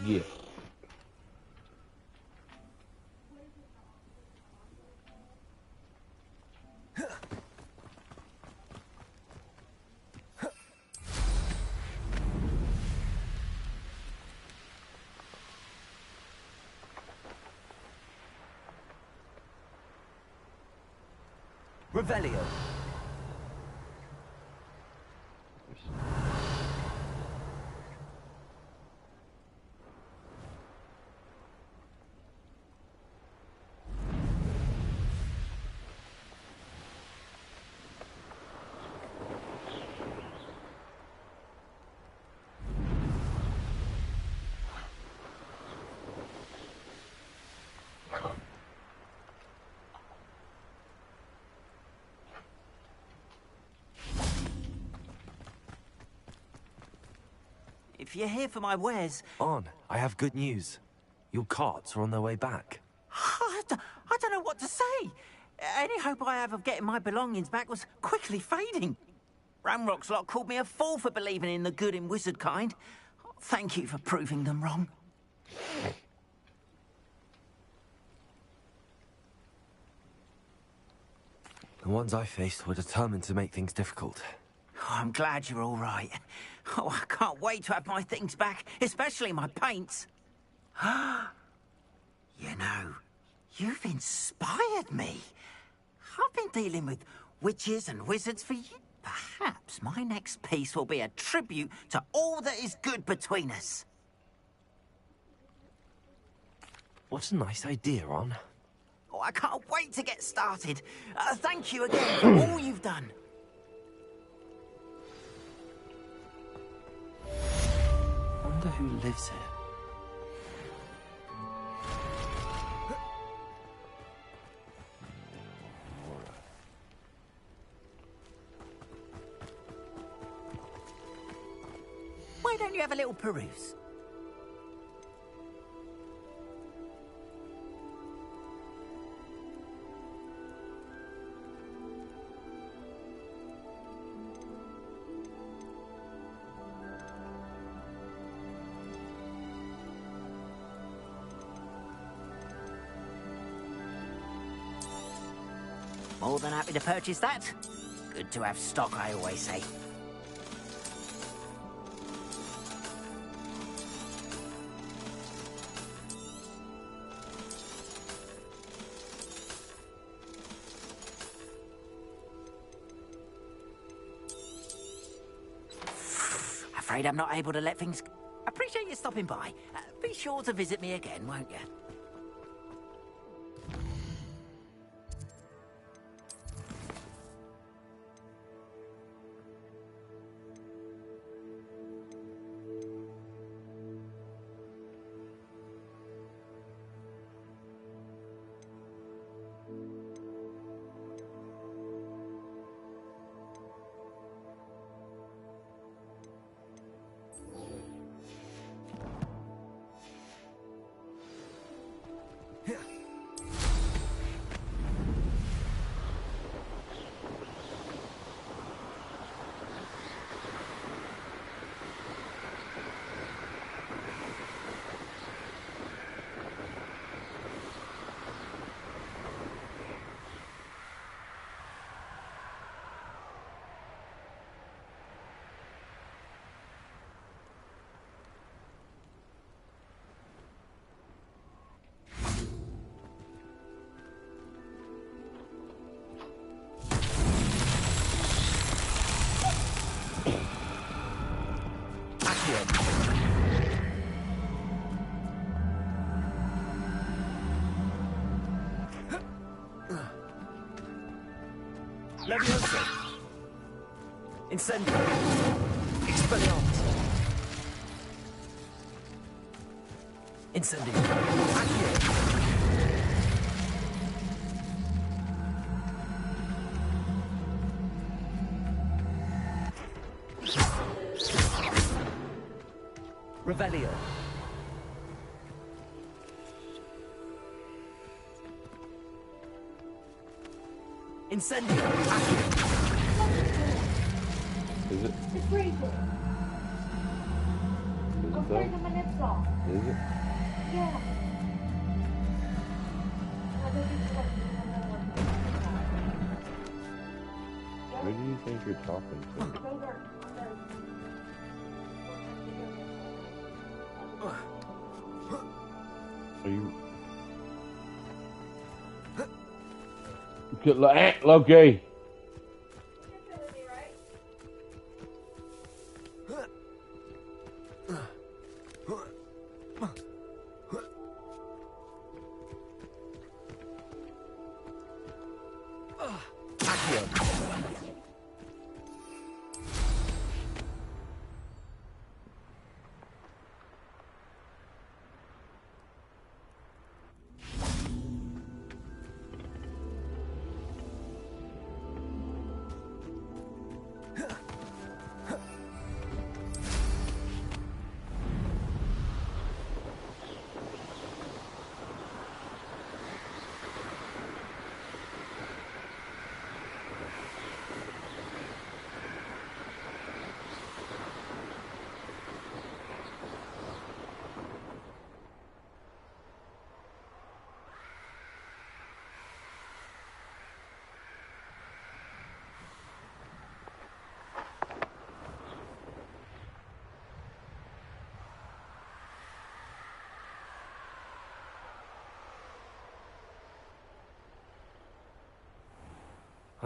Yeah. Revelio. If you're here for my wares... On, I have good news. Your carts are on their way back. I don't know what to say. Any hope I have of getting my belongings back was quickly fading. Ramrock's lot called me a fool for believing in the good in wizard kind. Thank you for proving them wrong. The ones I faced were determined to make things difficult. Oh, I'm glad you're all right. Oh, I can't wait to have my things back, especially my paints. You know, you've inspired me. I've been dealing with witches and wizards for years. Perhaps my next piece will be a tribute to all that is good between us. What a nice idea, Ron. Oh, I can't wait to get started. Thank you again for all you've done. Wonder who lives here. Why don't you have a little peruse? More than happy to purchase that. Good to have stock, I always say. Afraid I'm not able to let things... Appreciate you stopping by. Be sure to visit me again, won't you? Leviosa. Incendio. Expelliarmus. Incendio. Accio. Revelio. Incendio. Is it? It's pretty cool. though. Sorry, naman it's long. Is it? Yeah. Other people have been Who do you think you're talking to? Are you... Good luck, Loki!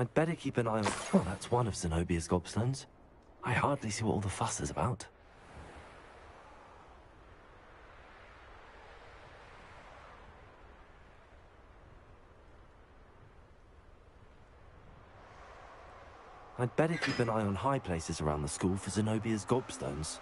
I'd better keep an eye on... Well, that's one of Zenobia's gobstones. I hardly see what all the fuss is about. I'd better keep an eye on high places around the school for Zenobia's gobstones.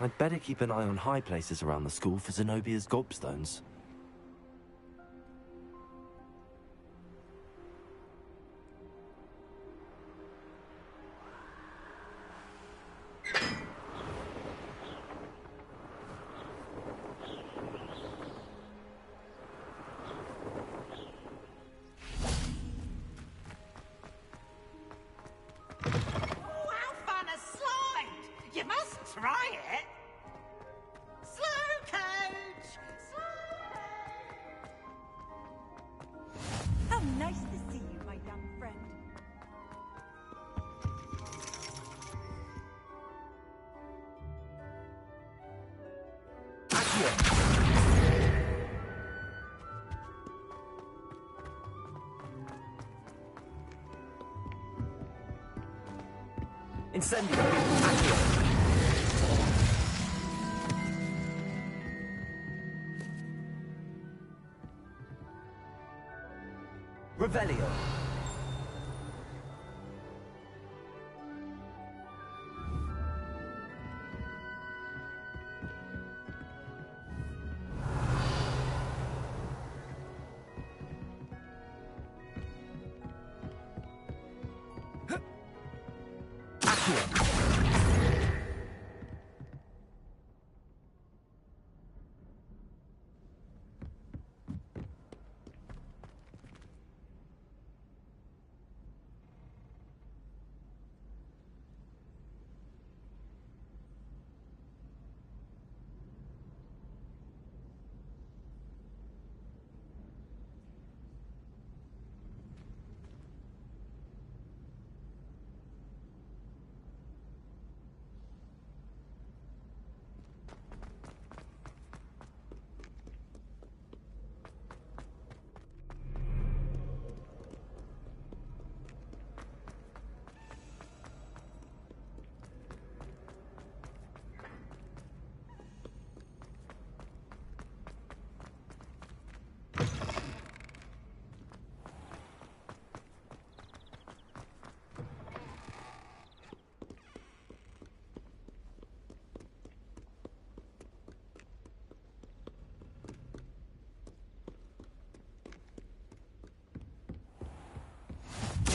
I'd better keep an eye on high places around the school for Zenobia's gobstones. Incendio! Accio! Revelio!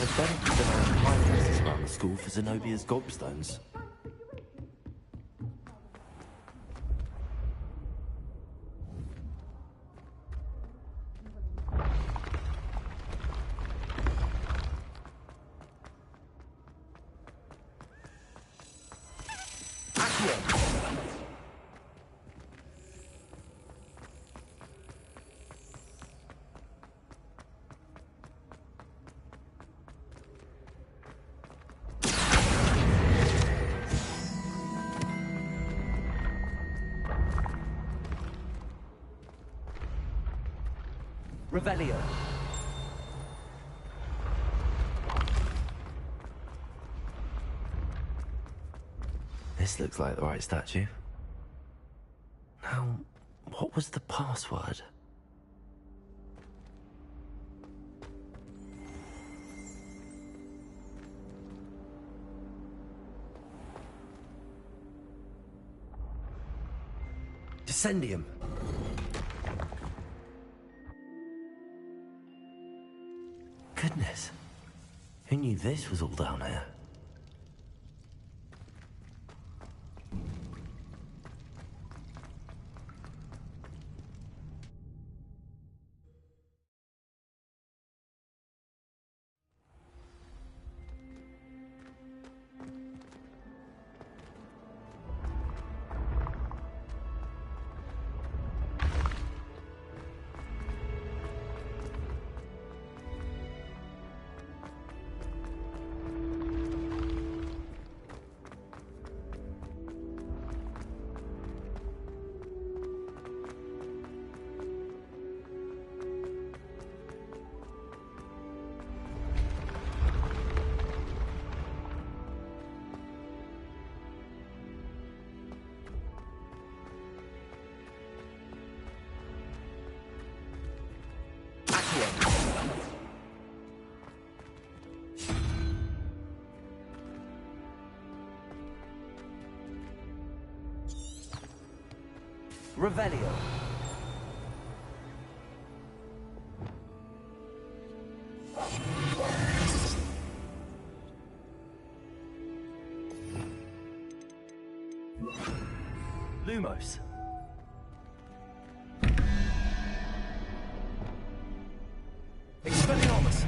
I'd better keep an eye on finances around the school for Zenobia's gobstones. Revelio. This looks like the right statue. Now, what was the password? Descendium. Goodness. Who knew this was all down here? Revelio. Lumos. Expelliarmus.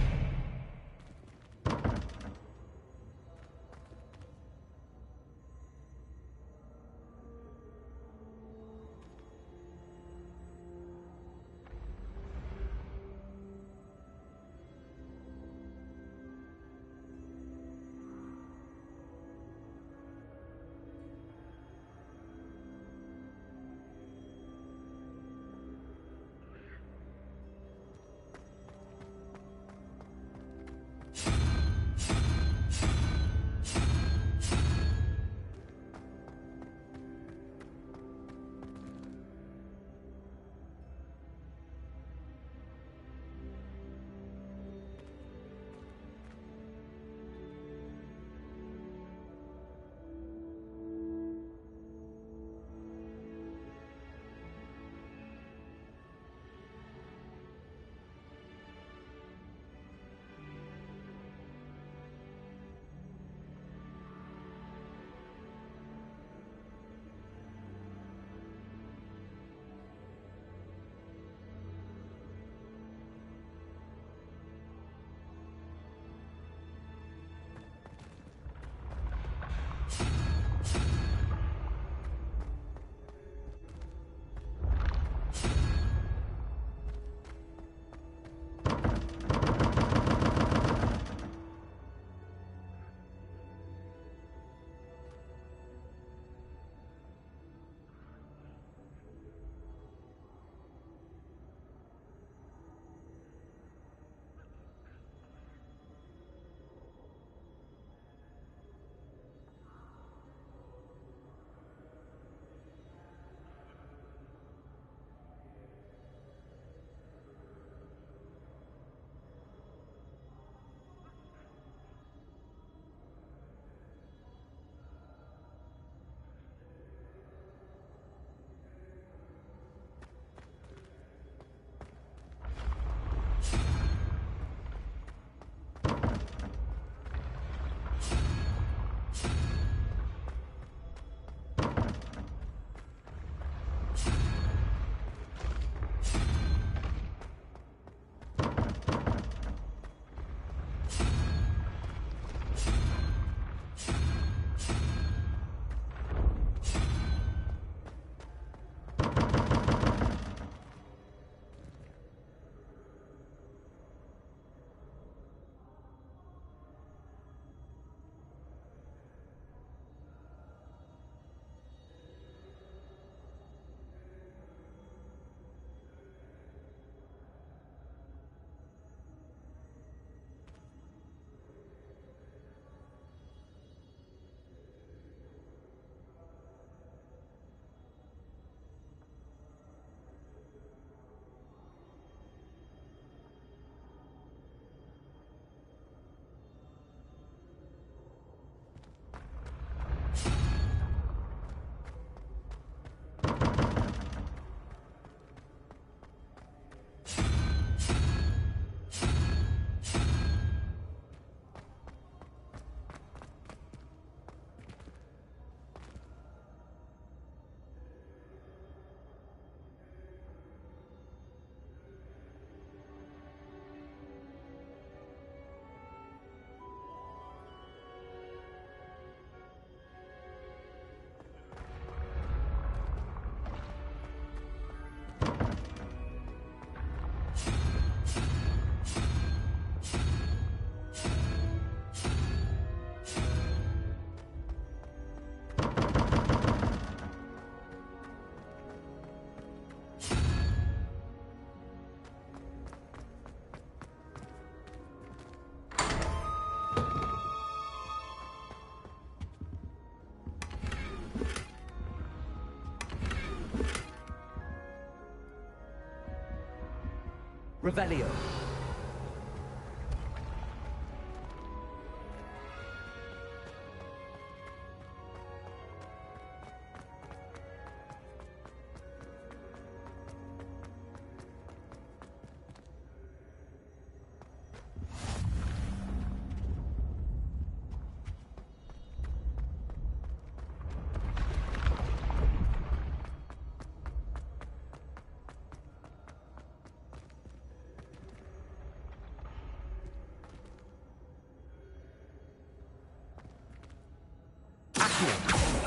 Revelio.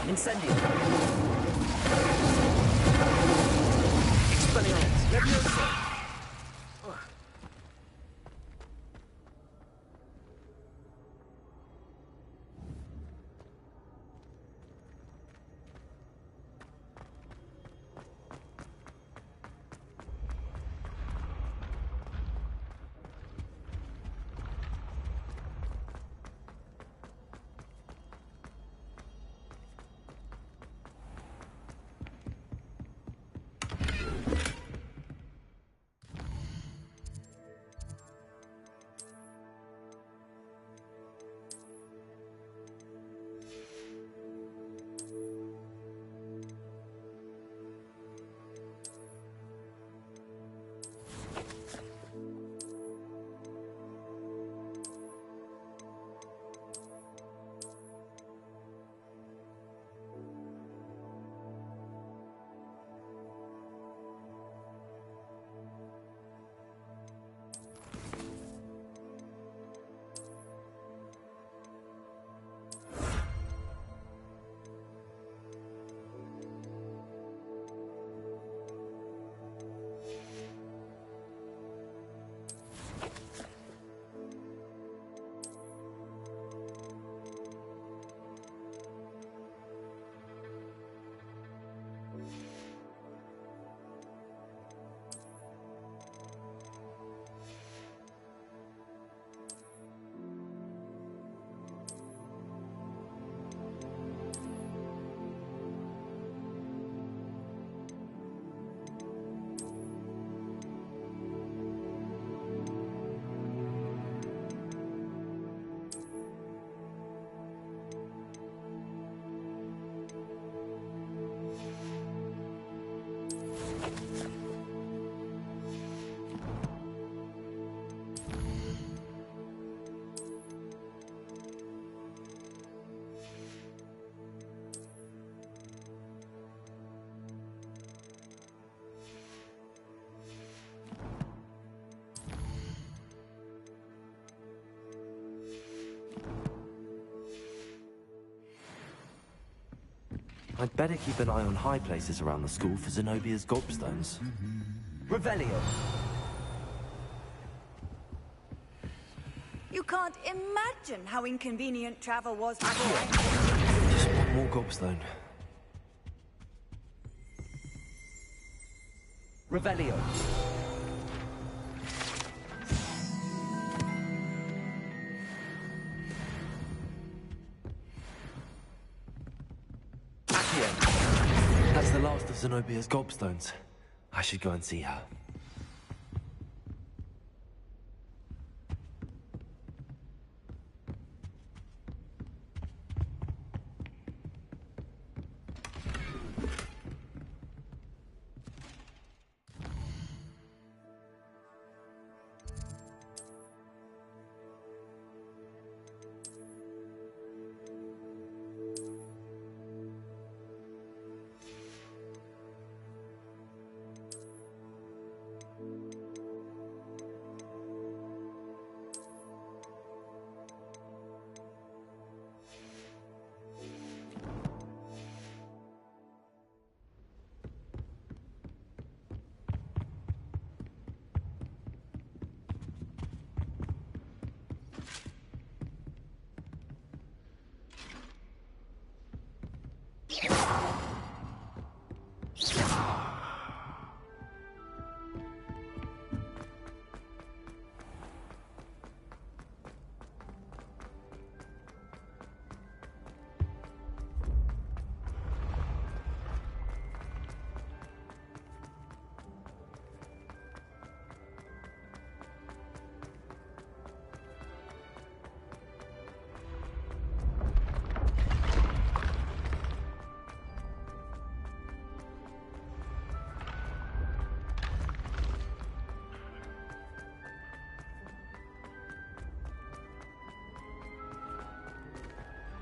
Incendio. Expelliarmus. Leviosa. I'd better keep an eye on high places around the school for Zenobia's gobstones. Revelio. You can't imagine how inconvenient travel was before. Just one more gobstone. Revelio. That's the last of Zenobia's gobstones. I should go and see her.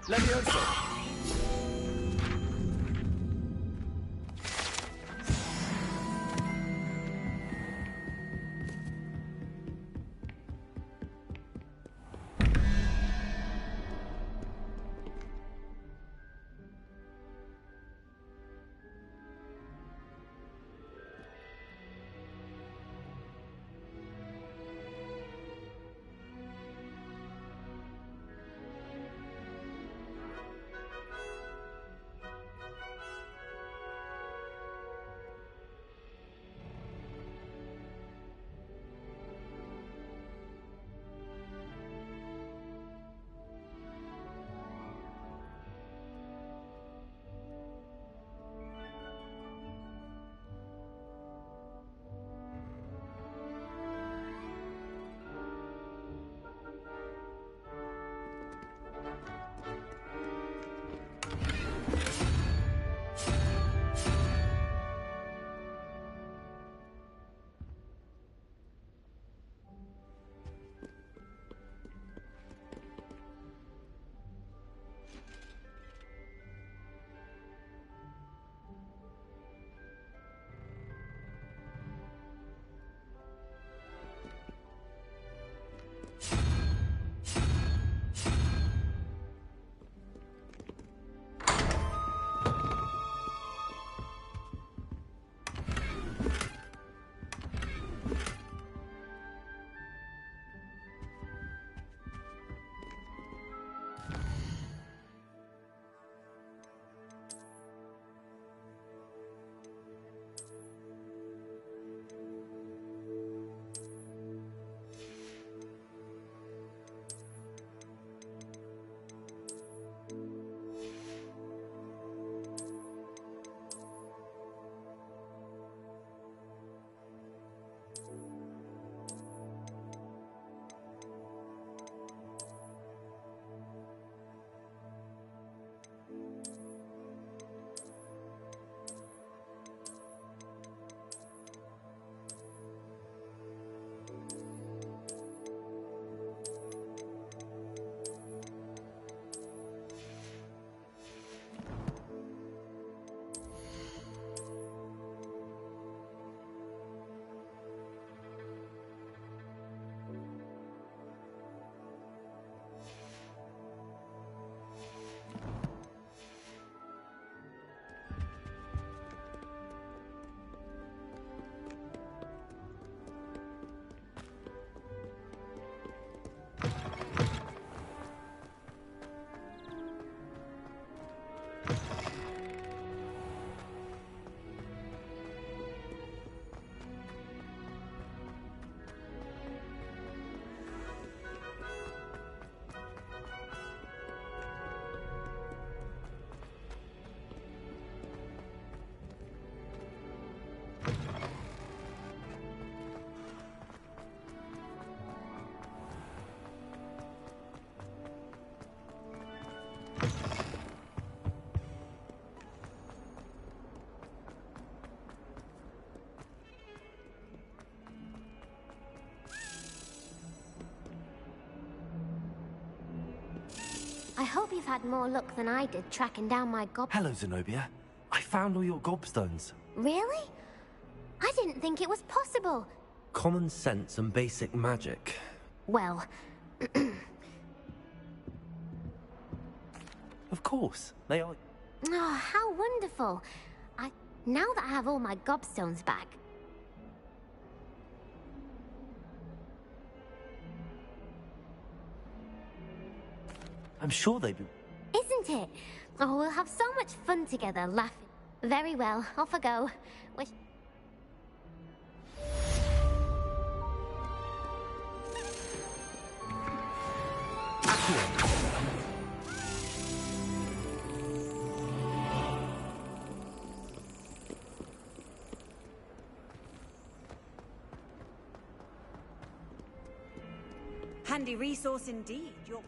Levioso! I hope you've had more luck than I did tracking down my gob... Hello, Zenobia. I found all your gobstones. Really? I didn't think it was possible. Common sense and basic magic. Well... Of course, they are... Oh, how wonderful. Now that I have all my gobstones back... I'm sure they'd be... Isn't it? Oh, we'll have so much fun together, laughing. Very well, off I go. Wish... Handy resource indeed. Your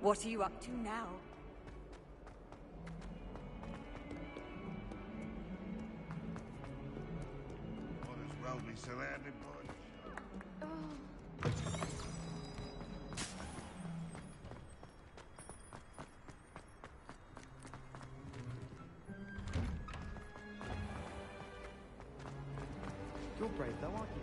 What are you up to now? Might as well be surrounded by... You're brave though, aren't you?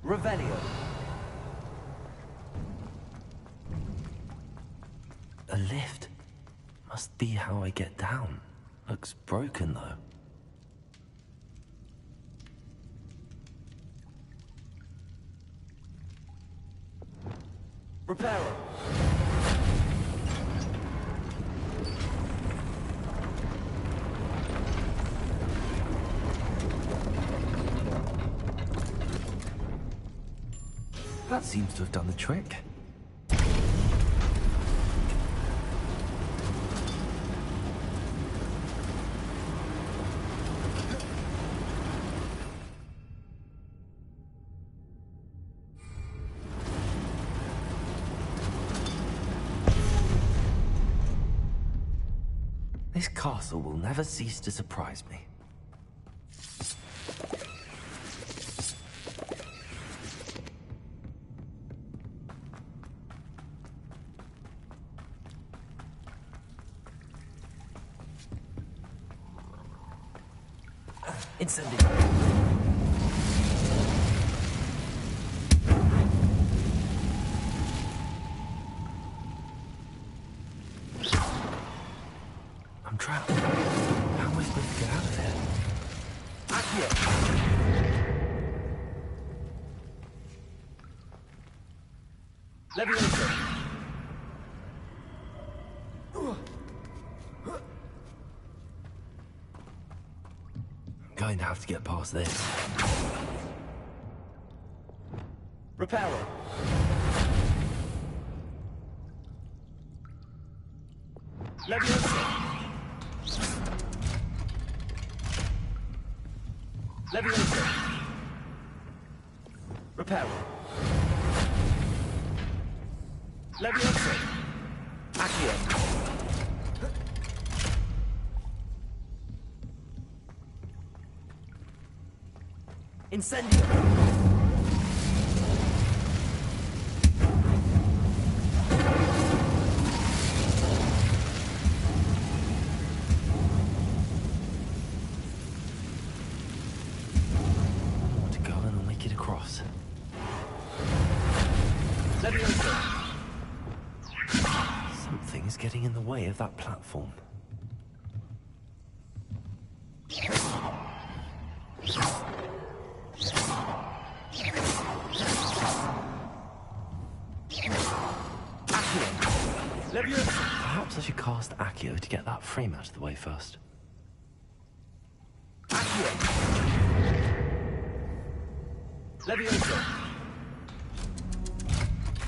Revelio. A lift. Must be how I get down. Looks broken though. Reparo. That seems to have done the trick. This castle will never cease to surprise me. Incendio. I'm trapped. How am I supposed to get out of here? Accio. Levioso. I'm going to have to get past this. Reparo. Levioso. Levioso. Reparo. Levioso. Accio. Incendio. Want to go and I'll make it across. Levioso. Something is getting in the way of that platform. Levioso. Perhaps I should cast Accio to get that frame out of the way first. Accio. Levioso.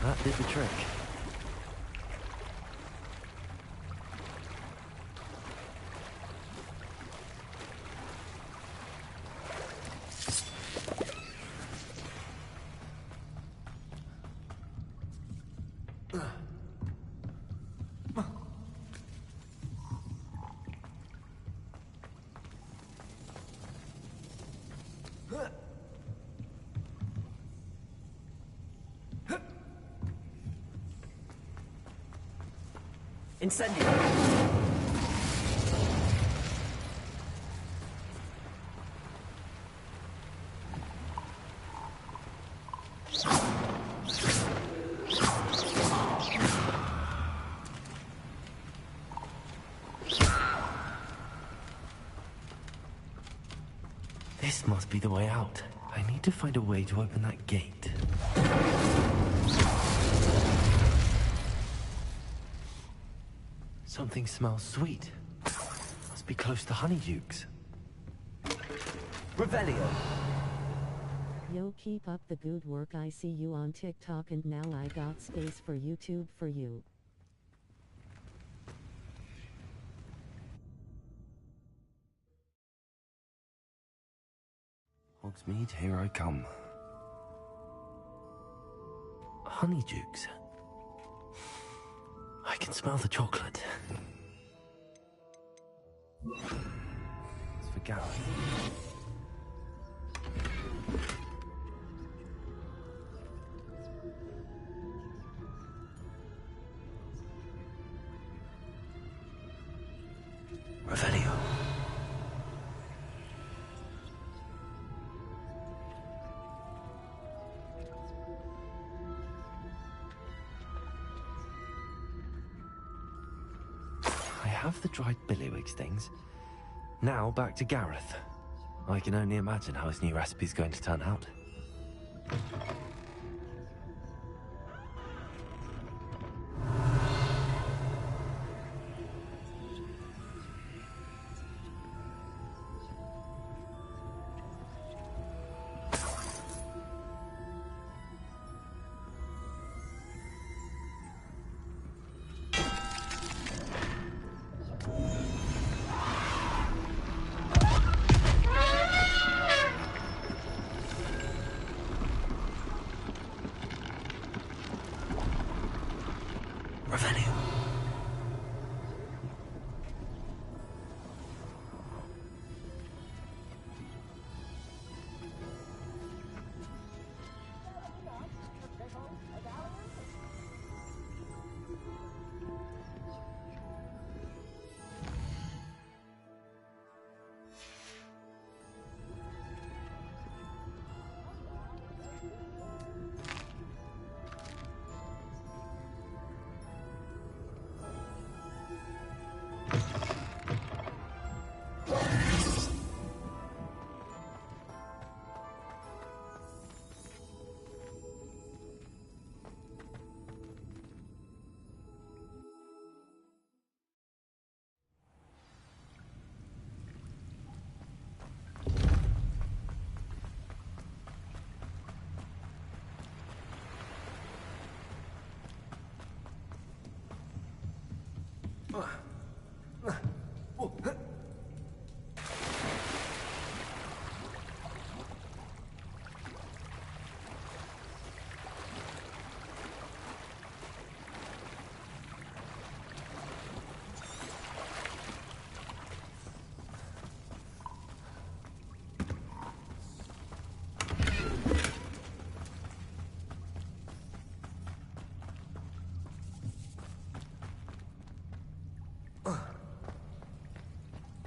That did the trick. Incendio. This must be the way out. I need to find a way to open that gate. Something smells sweet. Must be close to Honeydukes. Revelio. Yo, keep up the good work. I see you on TikTok and now I got space for YouTube for you. Hogsmeade, here I come. Honeydukes. I can smell the chocolate. It's for Gareth. Revelio. I have the dried billywigs things. Now back to Gareth. I can only imagine how his new recipe's going to turn out. Revelio.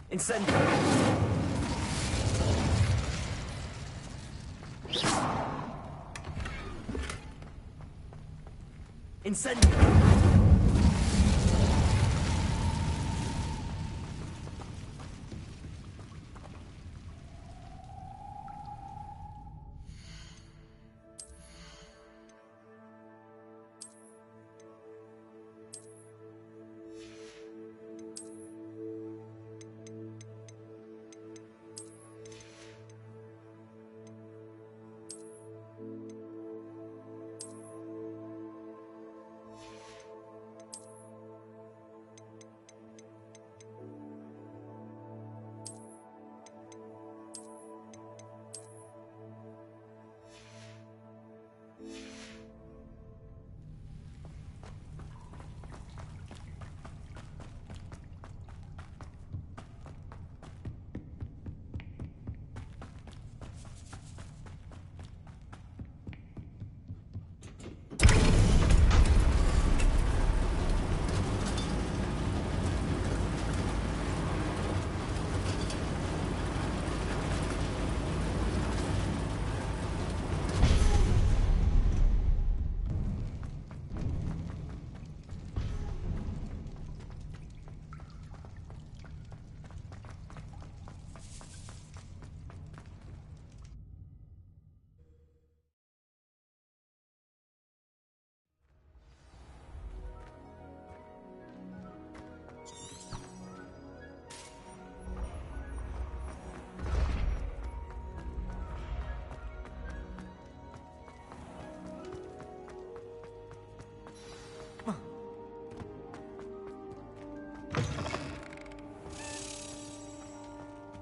Incendio. Incendio.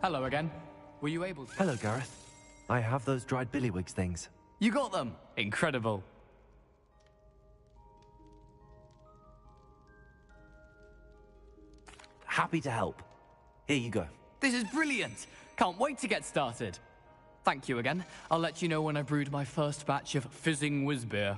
Hello again. Were you able to... Hello, Gareth. I have those dried billywigs things. You got them! Incredible. Happy to help. Here you go. This is brilliant! Can't wait to get started. Thank you again. I'll let you know when I brewed my first batch of fizzing whiz beer.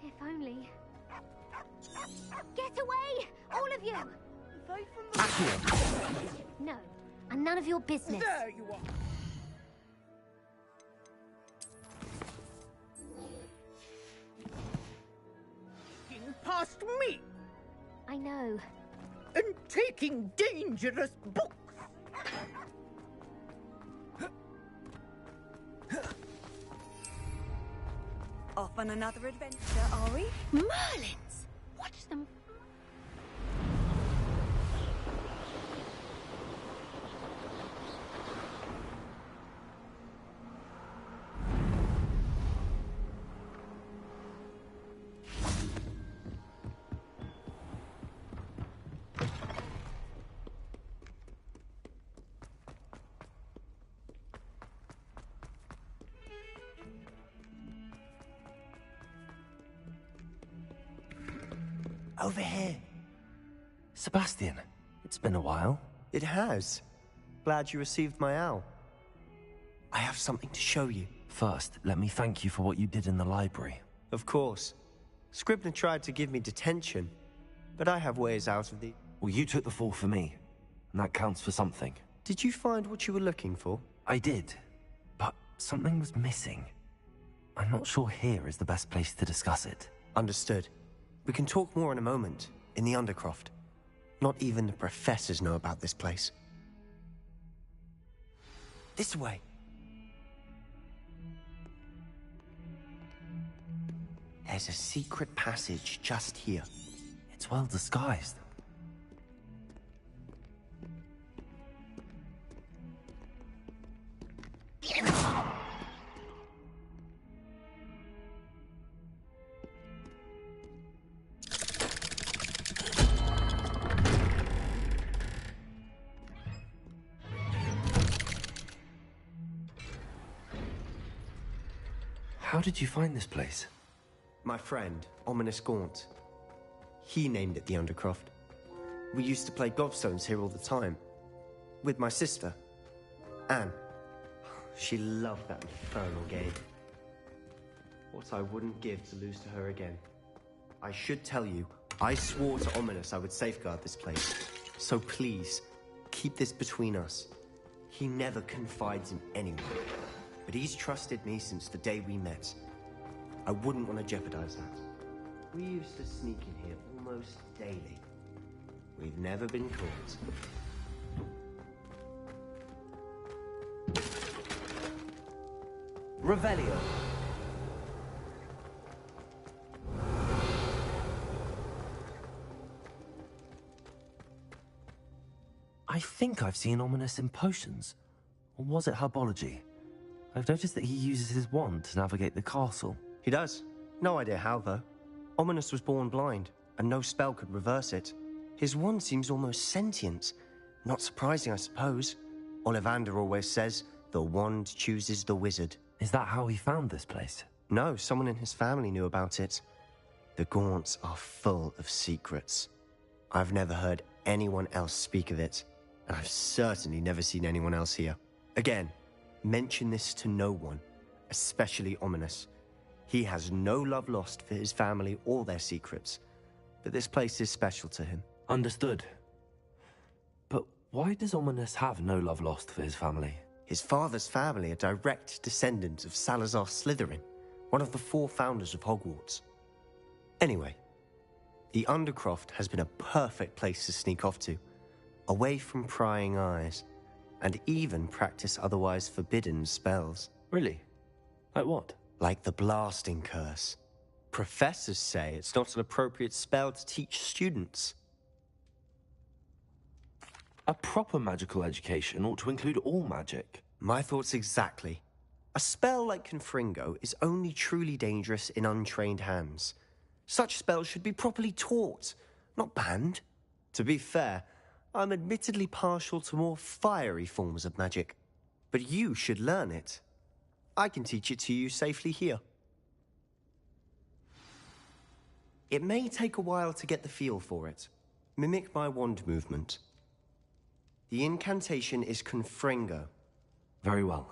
If only. Get away! All of you! No, and none of your business. There you are! Sneaking past me I know. and taking dangerous books! Off on another adventure, are we? Merlins! Watch them. Over here. Sebastian, it's been a while. It has. Glad you received my owl. I have something to show you. First, let me thank you for what you did in the library. Of course. Scribner tried to give me detention, but I have ways out of the... Well, you took the fall for me, and that counts for something. Did you find what you were looking for? I did, but something was missing. I'm not sure here is the best place to discuss it. Understood. We can talk more in a moment, in the Undercroft. Not even the professors know about this place. This way. There's a secret passage just here. It's well disguised. How did you find this place? My friend, Ominous Gaunt. He named it the Undercroft. We used to play gobstones here all the time. With my sister, Anne. She loved that infernal game. What I wouldn't give to lose to her again. I should tell you, I swore to Ominous I would safeguard this place. So please, keep this between us. He never confides in anyone. But he's trusted me since the day we met. I wouldn't want to jeopardize that. We used to sneak in here almost daily. We've never been caught. Revelio. I think I've seen Ominous in potions. Or was it herbology? I've noticed that he uses his wand to navigate the castle. He does. No idea how, though. Ominous was born blind, and no spell could reverse it. His wand seems almost sentient. Not surprising, I suppose. Ollivander always says, the wand chooses the wizard. Is that how he found this place? No, someone in his family knew about it. The Gaunts are full of secrets. I've never heard anyone else speak of it, and I've certainly never seen anyone else here. Again, mention this to no one, especially Ominous. He has no love lost for his family or their secrets, but this place is special to him. Understood. But why does Ominous have no love lost for his family? His father's family are direct descendants of Salazar Slytherin, one of the 4 founders of Hogwarts. Anyway, the Undercroft has been a perfect place to sneak off to, away from prying eyes, and even practice otherwise forbidden spells. Really? Like what? Like the blasting curse. Professors say it's not an appropriate spell to teach students. A proper magical education ought to include all magic. My thoughts exactly. A spell like Confringo is only truly dangerous in untrained hands. Such spells should be properly taught, not banned. To be fair, I'm admittedly partial to more fiery forms of magic. But you should learn it. I can teach it to you safely here. It may take a while to get the feel for it. Mimic my wand movement. The incantation is Confringo. Very well.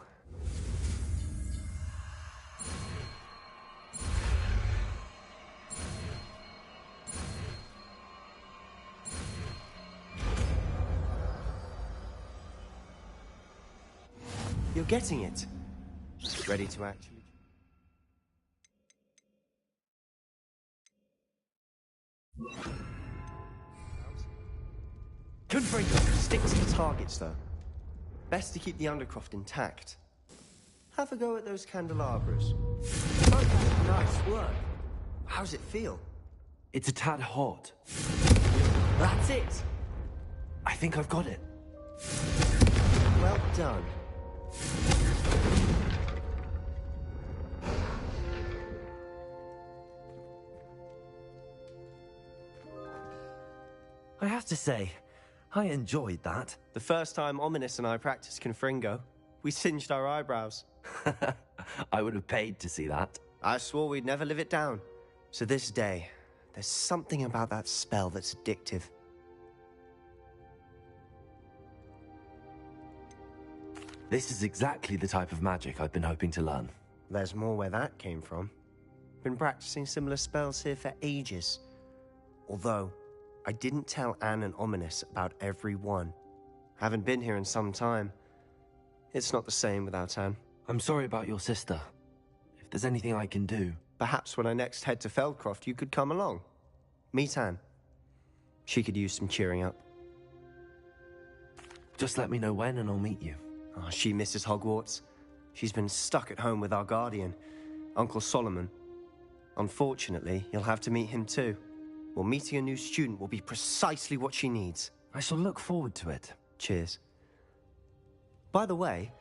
You're getting it. Ready to actually... Confringo, stick to the targets, though. Best to keep the Undercroft intact. Have a go at those candelabras. Oh, nice work. How's it feel? It's a tad hot. That's it! I think I've got it. Well done. I have to say, I enjoyed that. The first time Ominous and I practiced Confringo, we singed our eyebrows. I would have paid to see that. I swore we'd never live it down. To this day, there's something about that spell that's addictive. This is exactly the type of magic I've been hoping to learn. There's more where that came from. Been practicing similar spells here for ages. Although, I didn't tell Anne and Ominous about every one. Haven't been here in some time. It's not the same without Anne. I'm sorry about your sister. If there's anything I can do... Perhaps when I next head to Feldcroft, you could come along. Meet Anne. She could use some cheering up. Just let me know when and I'll meet you. Oh, she misses Hogwarts. She's been stuck at home with our guardian, Uncle Solomon. Unfortunately, you'll have to meet him too. Well, meeting a new student will be precisely what she needs. I shall look forward to it. Cheers. By the way,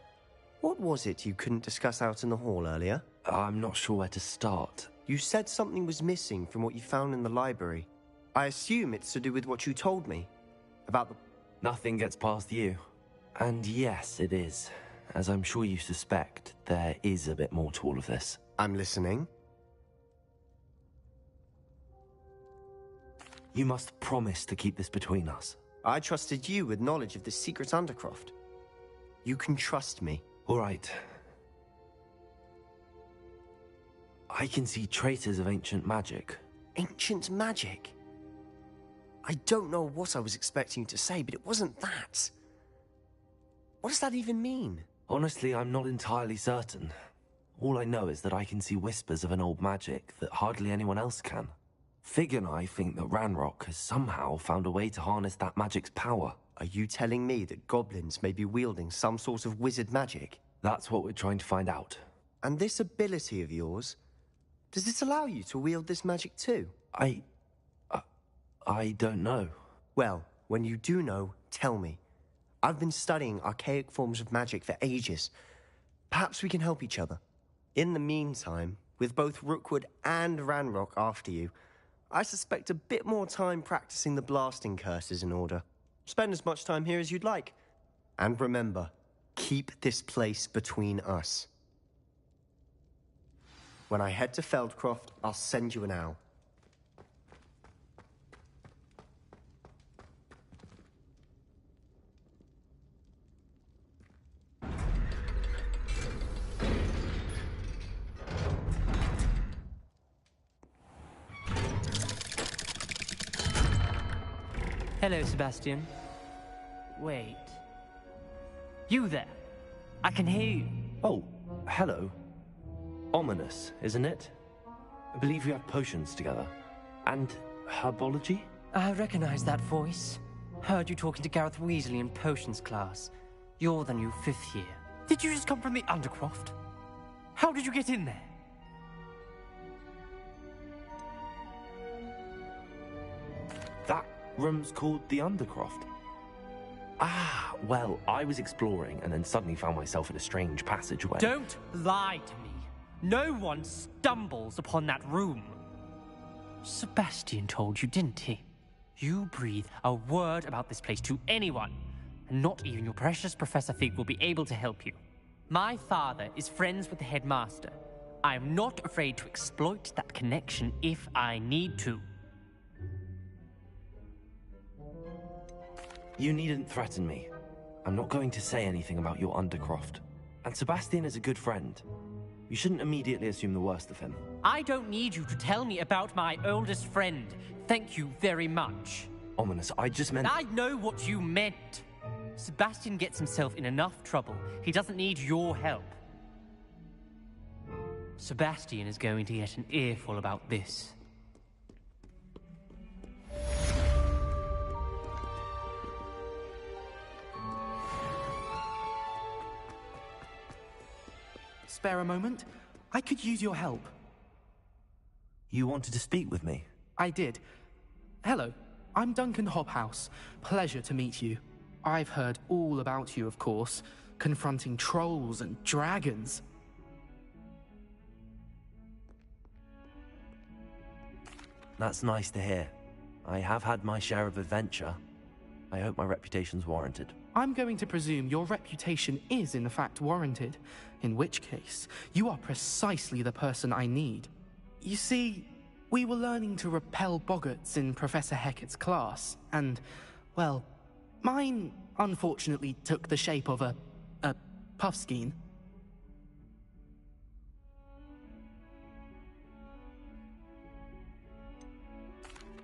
what was it you couldn't discuss out in the hall earlier? I'm not sure where to start. You said something was missing from what you found in the library. I assume it's to do with what you told me. About the... Nothing gets past you. And yes, it is. As I'm sure you suspect, there is a bit more to all of this. I'm listening. You must promise to keep this between us. I trusted you with knowledge of the secret Undercroft. You can trust me. All right. I can see traces of ancient magic. Ancient magic? I don't know what I was expecting you to say, but it wasn't that. What does that even mean? Honestly, I'm not entirely certain. All I know is that I can see whispers of an old magic that hardly anyone else can. Fig and I think that Ranrock has somehow found a way to harness that magic's power. Are you telling me that goblins may be wielding some sort of wizard magic? That's what we're trying to find out. And this ability of yours, does it allow you to wield this magic too? I don't know. Well, when you do know, tell me. I've been studying archaic forms of magic for ages. Perhaps we can help each other. In the meantime, with both Rookwood and Ranrock after you, I suspect a bit more time practicing the blasting curse is in order. Spend as much time here as you'd like. And remember, keep this place between us. When I head to Feldcroft, I'll send you an owl. Hello, Sebastian. Wait. You there? I can hear you. Oh, hello. Ominous, isn't it? I believe we have potions together. And herbology? I recognize that voice. Heard you talking to Gareth Weasley in potions class. You're the new 5th year. Did you just come from the Undercroft? How did you get in there? That room's called the Undercroft. Ah, well, I was exploring and then suddenly found myself in a strange passageway. Don't lie to me. No one stumbles upon that room. Sebastian told you, didn't he? You breathe a word about this place to anyone, and not even your precious Professor Fig will be able to help you. My father is friends with the headmaster. I am not afraid to exploit that connection if I need to. You needn't threaten me. I'm not going to say anything about your Undercroft. And Sebastian is a good friend. You shouldn't immediately assume the worst of him. I don't need you to tell me about my oldest friend. Thank you very much. Ominous, I just meant... I know what you meant. Sebastian gets himself in enough trouble. He doesn't need your help. Sebastian is going to get an earful about this. Spare a moment? I could use your help. You wanted to speak with me? I did. Hello, I'm Duncan Hobhouse. Pleasure to meet you. I've heard all about you, of course, confronting trolls and dragons. That's nice to hear. I have had my share of adventure. I hope my reputation's warranted. I'm going to presume your reputation is in fact warranted, in which case, you are precisely the person I need. You see, we were learning to repel boggarts in Professor Hecat's class, and, well, mine unfortunately took the shape of a puffskein.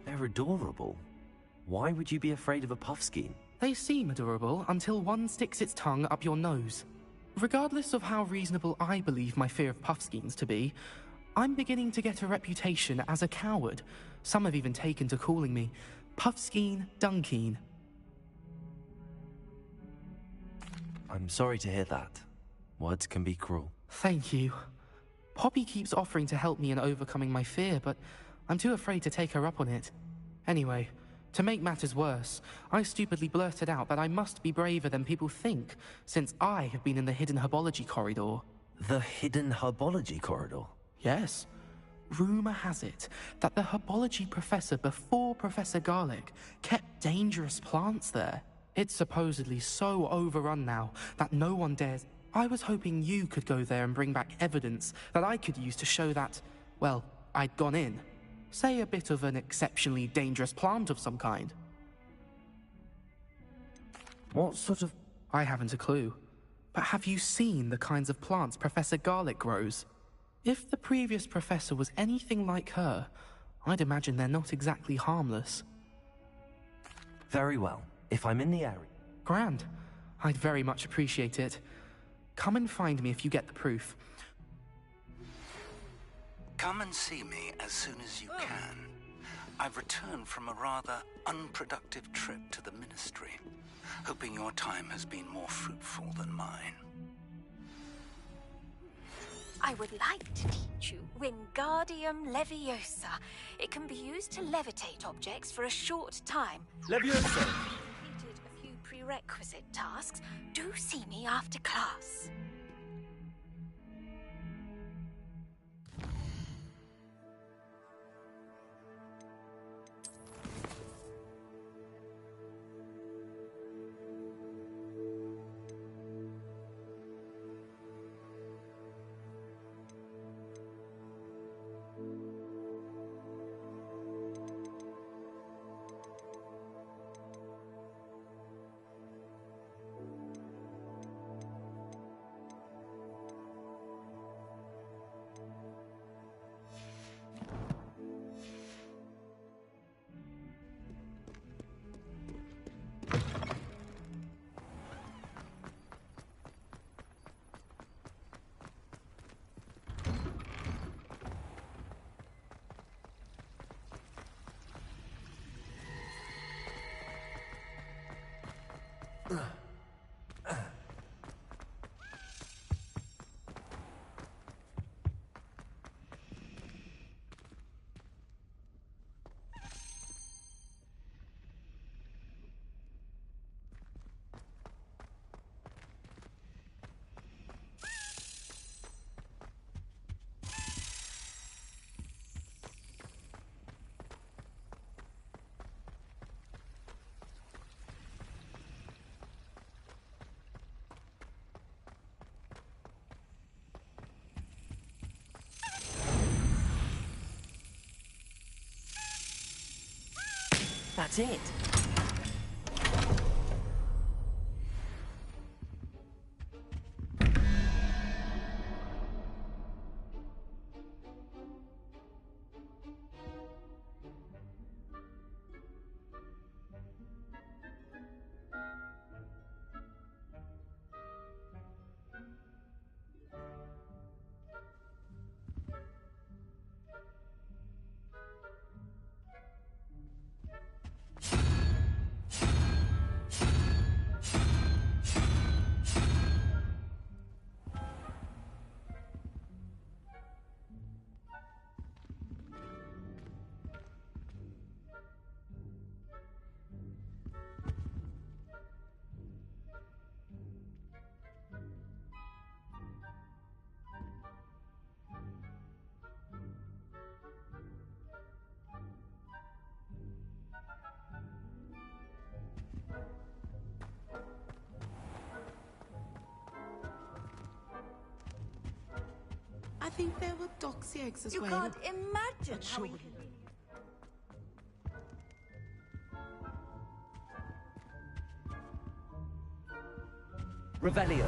They're adorable. Why would you be afraid of a puffskein? They seem adorable until one sticks its tongue up your nose. Regardless of how reasonable I believe my fear of puffskeins to be, I'm beginning to get a reputation as a coward. Some have even taken to calling me Puffskein Dunkeen. I'm sorry to hear that. Words can be cruel. Thank you. Poppy keeps offering to help me in overcoming my fear, but I'm too afraid to take her up on it. Anyway, to make matters worse, I stupidly blurted out that I must be braver than people think, since I have been in the hidden herbology corridor. The hidden herbology corridor? Yes. Rumor has it that the herbology professor before Professor Garlic kept dangerous plants there. It's supposedly so overrun now that no one dares. I was hoping you could go there and bring back evidence that I could use to show that, well, I'd gone in. Say a bit of an exceptionally dangerous plant of some kind. What sort of... I haven't a clue. But have you seen the kinds of plants Professor Garlic grows? If the previous professor was anything like her, I'd imagine they're not exactly harmless. Very well. If I'm in the area... Grand. I'd very much appreciate it. Come and find me if you get the proof. Come and see me as soon as you can. I've returned from a rather unproductive trip to the Ministry, hoping your time has been more fruitful than mine. I would like to teach you Wingardium Leviosa. It can be used to levitate objects for a short time. Leviosa! Completed a few prerequisite tasks. Do see me after class. That's it. I think there were doxy eggs as You well. can't imagine how we... Revelio.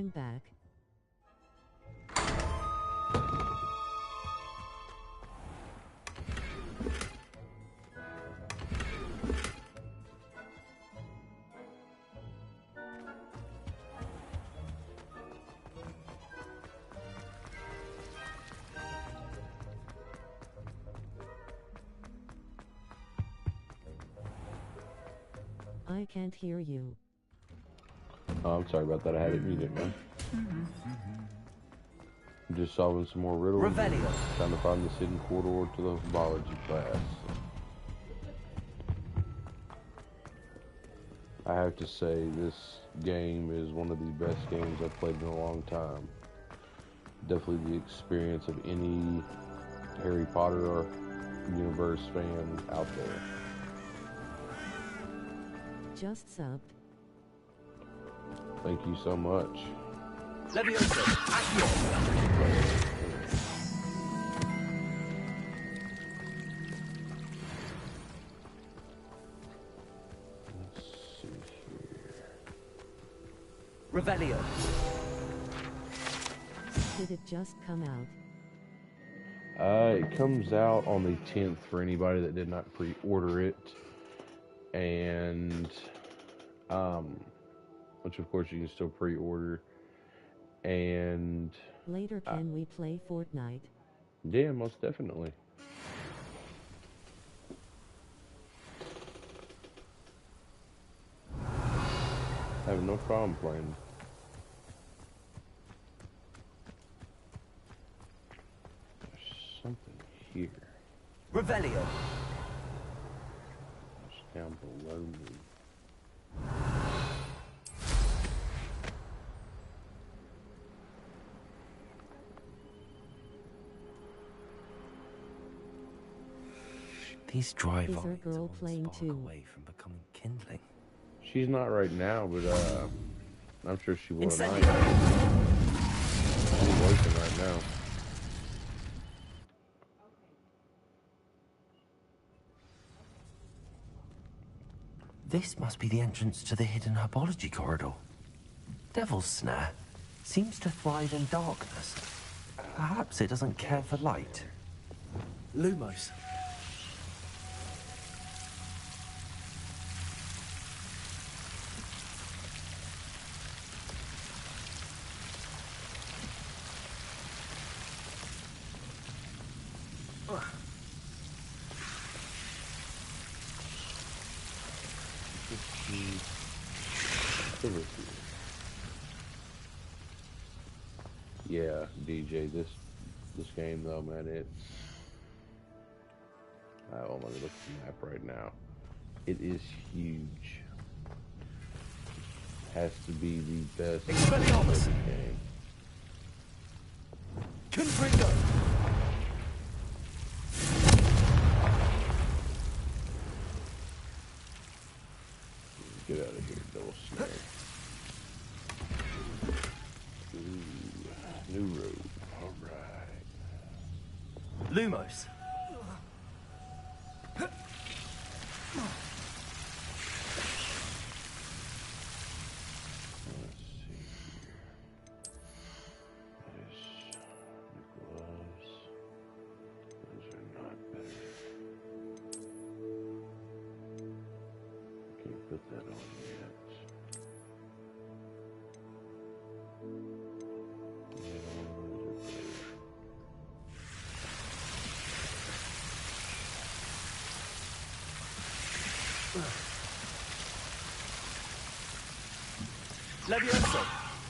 I'm back. I can't hear you. Oh, I'm sorry about that. I had it muted, man. Just solving some more riddles. Revelio. Trying to find this hidden corridor to the biology class. I have to say, this game is one of the best games I've played in a long time. Definitely the experience of any Harry Potter universe fan out there. Just subbed. Thank you so much. Leviosa, Accio. Let's see here. Revelio. Did it just come out? It comes out on the 10th for anybody that did not pre-order it. And, which of course you can still pre-order. And later, can we play Fortnite? Yeah, most definitely. I have no problem playing. There's something here. Revelio. It's down below me. These dry Is vines our girl playing too? away from becoming kindling. She's not right now, but I'm sure she will tonight. She's working right now. This must be the entrance to the hidden herbology corridor. Devil's Snare seems to thrive in darkness. Perhaps it doesn't care for light. Lumos. Yeah, DJ, this game though, man, it's oh, let me look at the map right now. It is huge. Has to be the best game. Confringo. Get out of here, Devil Snare. Ooh, new road. All right. Lumos. Put that on yet. Leviosa.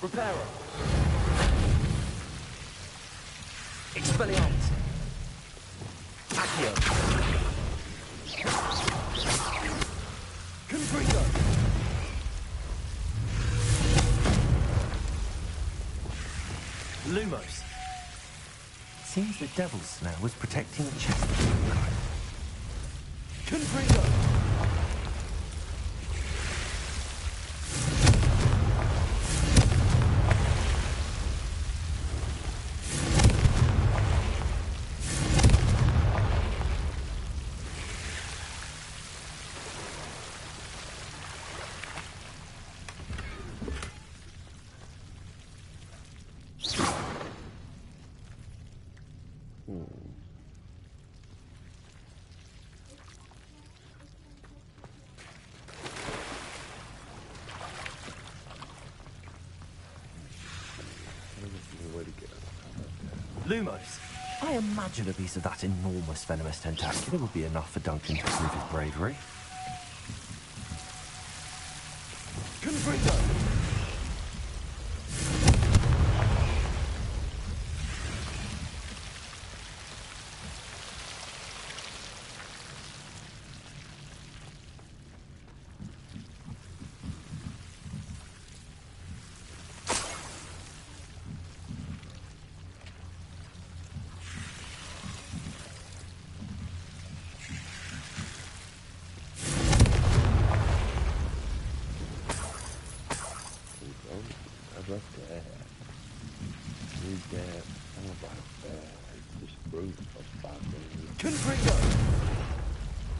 Reparo. Expelliarmus. Accio. Confringo. Lumos. Seems the Devil's Snare was protecting the chest. Confringo. Lumos. I imagine a piece of that enormous venomous tentacular would be enough for Duncan to prove his bravery. Confringo!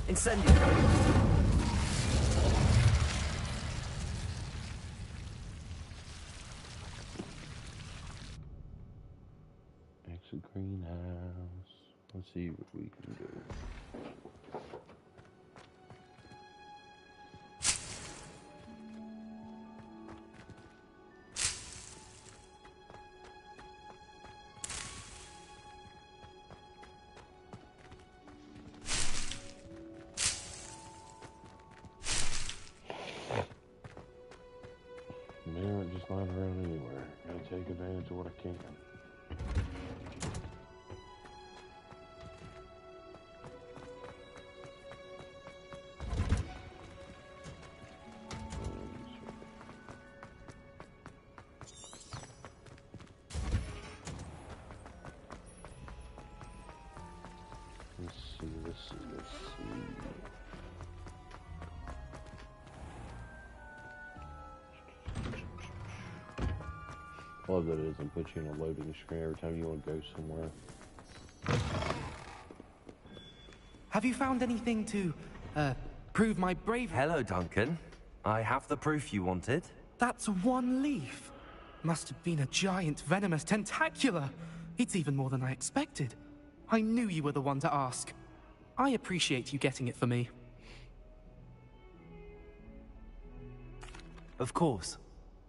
Incendio! Exit greenhouse. Let's see what we can do. Just lying around anywhere. Gotta take advantage of what I can. Let's see. I love that it doesn't put you in a loading screen every time you want to go somewhere. Have you found anything to, prove my bravery? Hello, Duncan. I have the proof you wanted. That's one leaf. Must have been a giant venomous tentacula. It's even more than I expected. I knew you were the one to ask. I appreciate you getting it for me. Of course.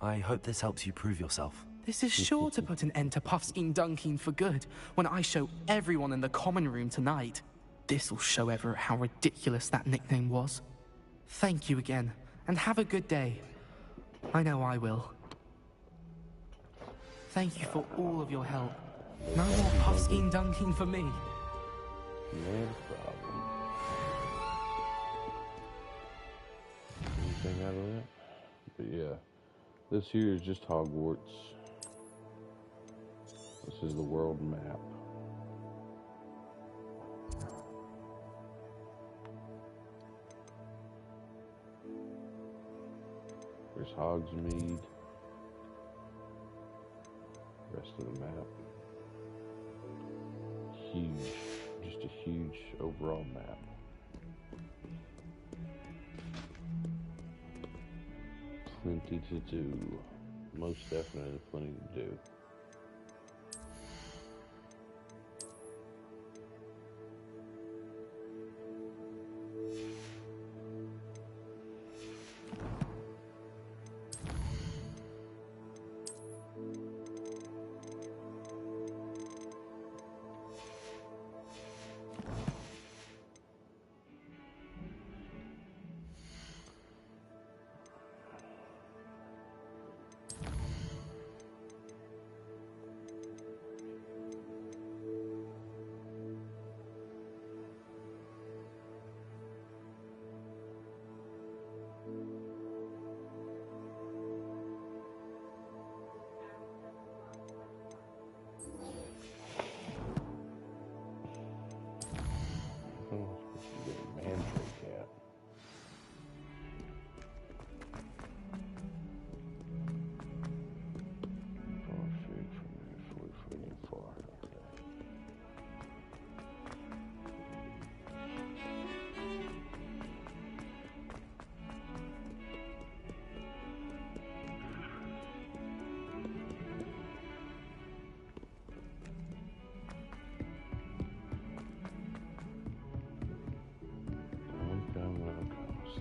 I hope this helps you prove yourself. This is sure to put an end to Puffskein Dunkin for good when I show everyone in the common room tonight. This'll show Everett how ridiculous that nickname was. Thank you again, and have a good day. I know I will. Thank you for all of your help. No more Puffskein Dunkin for me. No problem. Anything out of that? But yeah, this here is just Hogwarts. This is the world map. There's Hogsmeade. Rest of the map. Huge. Just a huge overall map. Plenty to do. Most definitely plenty to do.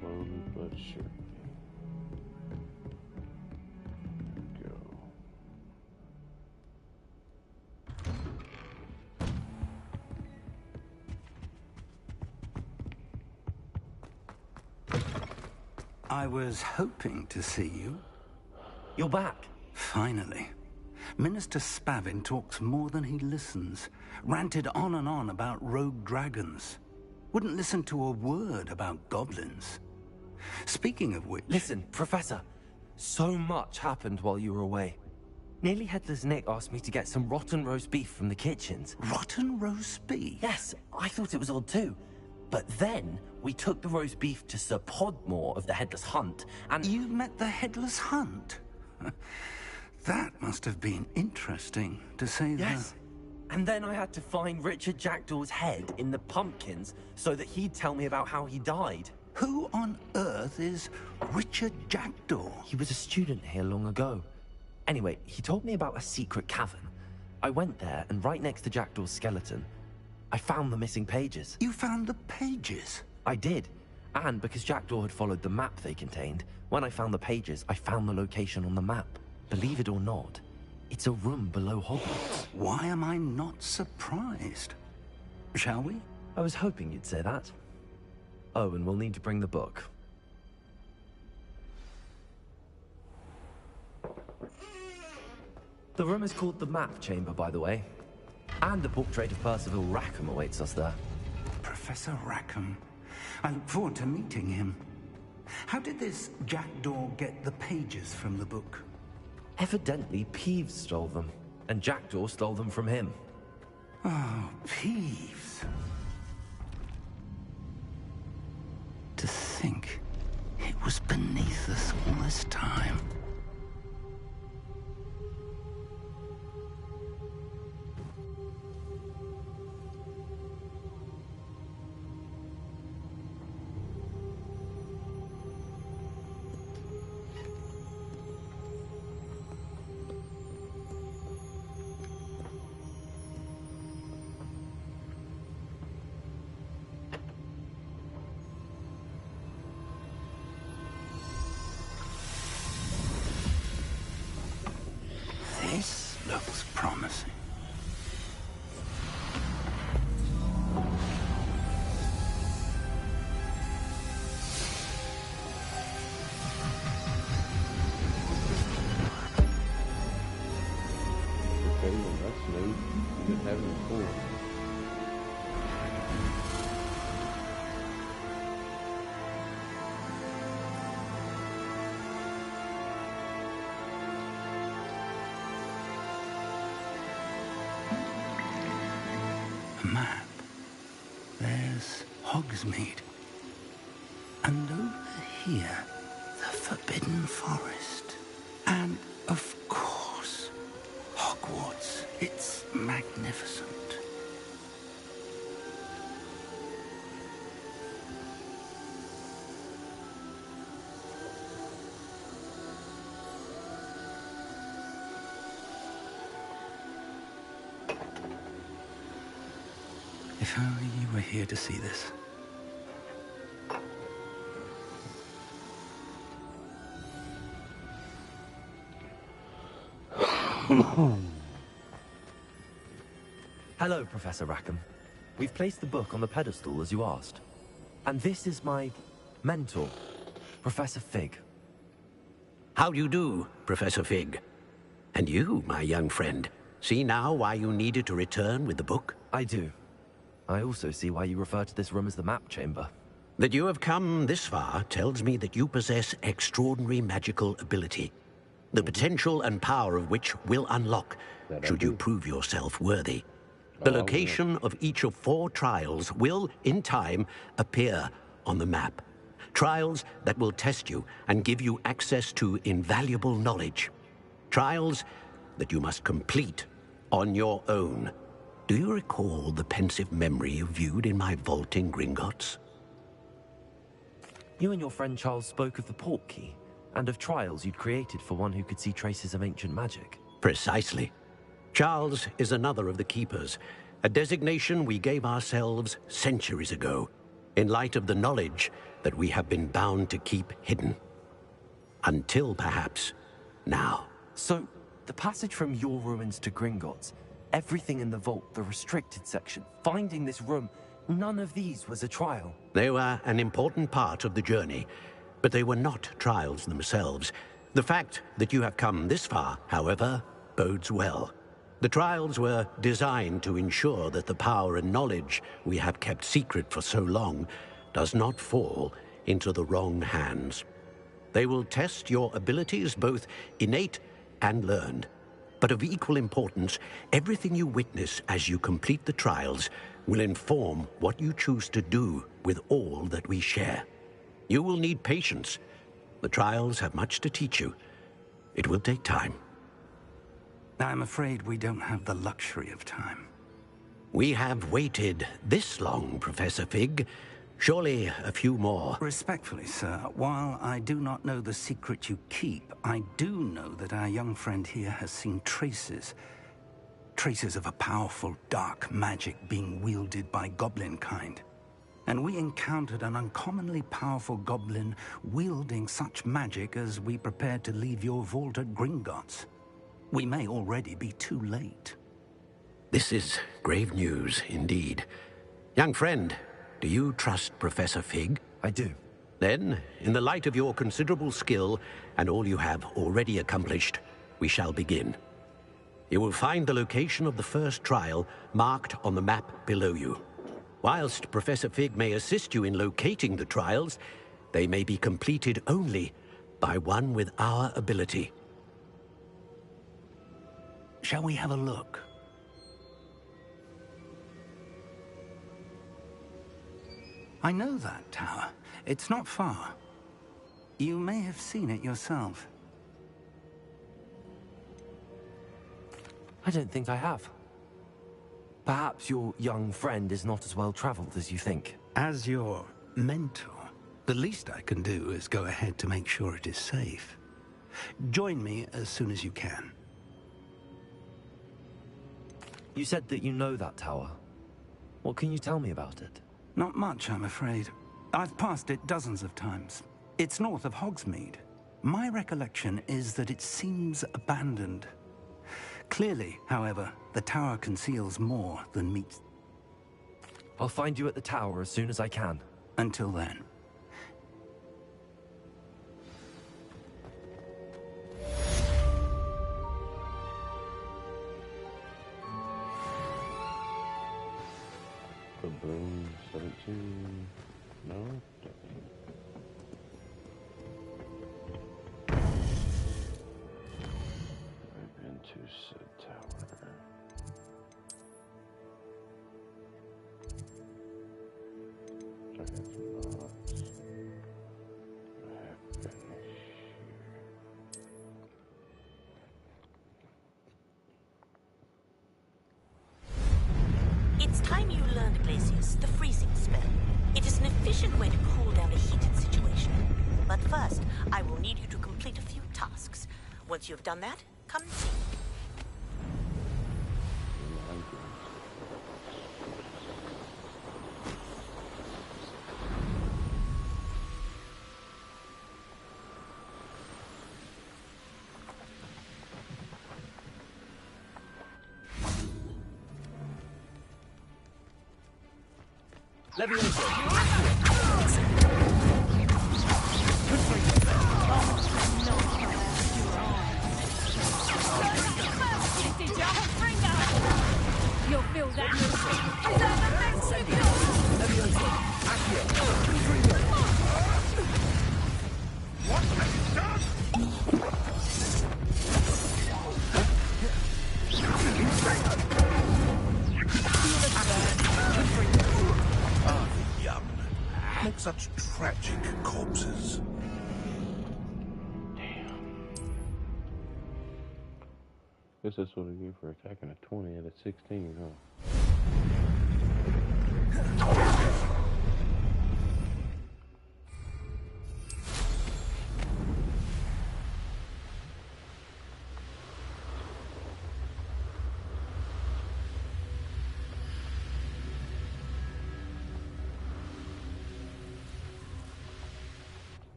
Slowly but surely. There we go. I was hoping to see you. You're back. Finally. Minister Spavin talks more than he listens. Ranted on and on about rogue dragons. Wouldn't listen to a word about goblins. Speaking of which... Listen, Professor. So much happened while you were away. Nearly Headless Nick asked me to get some rotten roast beef from the kitchens. Rotten roast beef? Yes, I thought it was odd too. But then, we took the roast beef to Sir Podmore of the Headless Hunt, and... You met the Headless Hunt? That must have been interesting, to say the... Yes. And then I had to find Richard Jackdaw's head in the pumpkins so that he'd tell me about how he died. Who on earth is Richard Jackdaw? He was a student here long ago. Anyway, he told me about a secret cavern. I went there, and right next to Jackdaw's skeleton, I found the missing pages. You found the pages? I did. And because Jackdaw had followed the map they contained, when I found the pages, I found the location on the map. Believe it or not, it's a room below Hogwarts. Why am I not surprised? Shall we? I was hoping you'd say that. Oh, and we'll need to bring the book. The room is called the Map Chamber, by the way. And the portrait of Percival Rackham awaits us there. Professor Rackham. I look forward to meeting him. How did this Jackdaw get the pages from the book? Evidently, Peeves stole them, and Jackdaw stole them from him. Oh, Peeves. To think it was beneath us all this time. This looks promising. Okay, well that's new. You didn't have it before. Map. There's Hogsmeade. And over here, the Forbidden Forest. And, of course, Hogwarts. It's magnificent. If only you were here to see this. Hello, Professor Rackham. We've placed the book on the pedestal, as you asked. And this is my mentor, Professor Fig. How do you do, Professor Fig? And you, my young friend, see now why you needed to return with the book? I do. I also see why you refer to this room as the Map Chamber. That you have come this far tells me that you possess extraordinary magical ability, the potential and power of which will unlock, should you prove yourself worthy. The location of each of 4 trials will, in time, appear on the map. Trials that will test you and give you access to invaluable knowledge. Trials that you must complete on your own. Do you recall the pensive memory you viewed in my vault in Gringotts? You and your friend Charles spoke of the Portkey, and of trials you'd created for one who could see traces of ancient magic. Precisely. Charles is another of the Keepers, a designation we gave ourselves centuries ago, in light of the knowledge that we have been bound to keep hidden. Until, perhaps, now. So, the passage from your ruins to Gringotts, everything in the vault, the restricted section, finding this room, none of these was a trial. They were an important part of the journey, But they were not trials themselves. The fact that you have come this far, however, bodes well. The trials were designed to ensure that the power and knowledge we have kept secret for so long does not fall into the wrong hands. They will test your abilities, both innate and learned. But of equal importance, everything you witness as you complete the trials will inform what you choose to do with all that we share. You will need patience. The trials have much to teach you. It will take time. I'm afraid we don't have the luxury of time. We have waited this long, Professor Fig. Surely a few more. Respectfully, sir, while I do not know the secret you keep, I do know that our young friend here has seen traces. Traces of a powerful, dark magic being wielded by goblin kind. And we encountered an uncommonly powerful goblin wielding such magic as we prepared to leave your vault at Gringotts. We may already be too late. This is grave news indeed. Young friend, do you trust Professor Fig? I do. Then, in the light of your considerable skill and all you have already accomplished, we shall begin. You will find the location of the first trial marked on the map below you. Whilst Professor Fig may assist you in locating the trials, they may be completed only by one with our ability. Shall we have a look? I know that tower. It's not far. You may have seen it yourself. I don't think I have. Perhaps your young friend is not as well traveled as you think. As your mentor, the least I can do is go ahead to make sure it is safe. Join me as soon as you can. You said that you know that tower. What can you tell me about it? Not much, I'm afraid. I've passed it dozens of times. It's north of Hogsmeade. My recollection is that it seems abandoned. Clearly, however, the tower conceals more than meets. I'll find you at the tower as soon as I can. Until then. Boom, 17. No? Right into said tower. I have not. I have finished here. It's time you learned, Glacius, the freezing spell. It is an efficient way to cool down a heated situation. But first, I will need you to complete a few tasks. Once you have done that, come and see me. You'll feel that. What have you done? Ah, the young. Make such tragic corpses. Guess that's what I get for attacking a 20 out of 16, huh?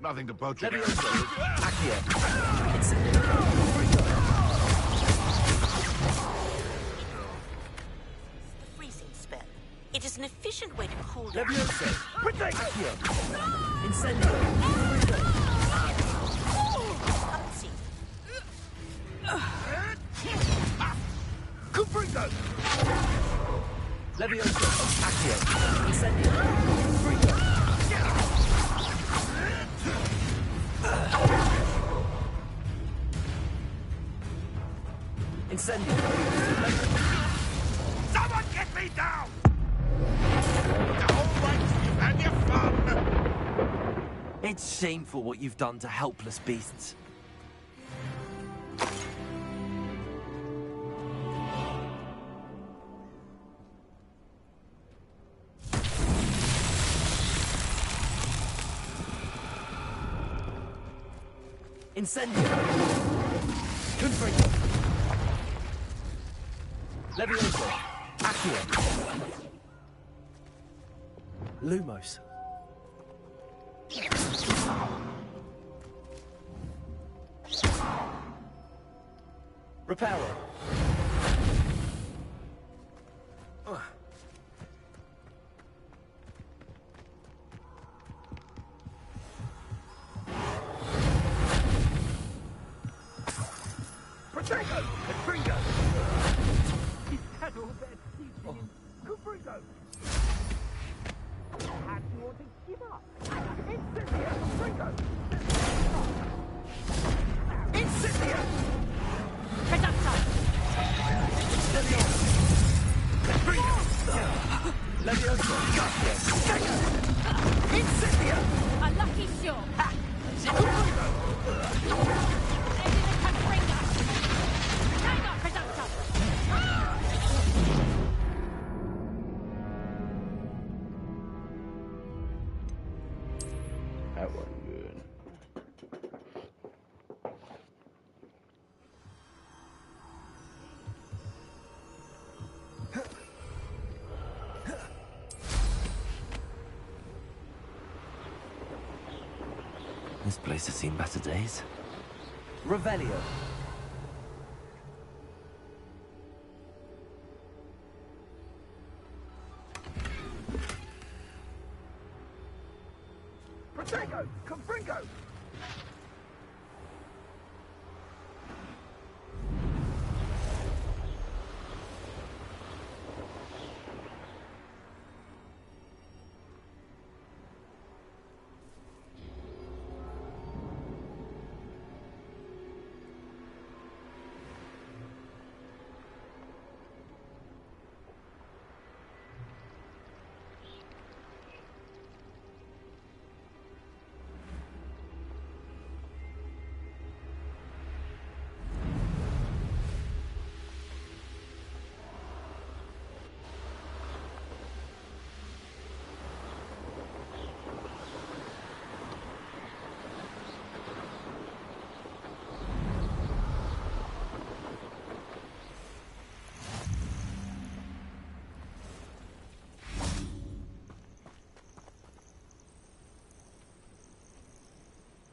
Nothing to poach it. The freezing spell. It is an efficient efficient way to cool down. Incendio! Let's see. Confringo! Levioso! Accio! Incendio! Confringo! Incendio! Someone get me down! All right, you've had your fun! It's shameful what you've done to helpless beasts. Incendio! Confringo! Levioso! Accio! Lumos. Reparo! Protego! Confringo! He's had all their teaching. Confringo! How do you want to give up? Incendio! Confringo! Incendio! Reducto! Levioso! Incendio! A lucky shot! That wasn't good. This place has seen better days. Revelio! Protego! Confringo!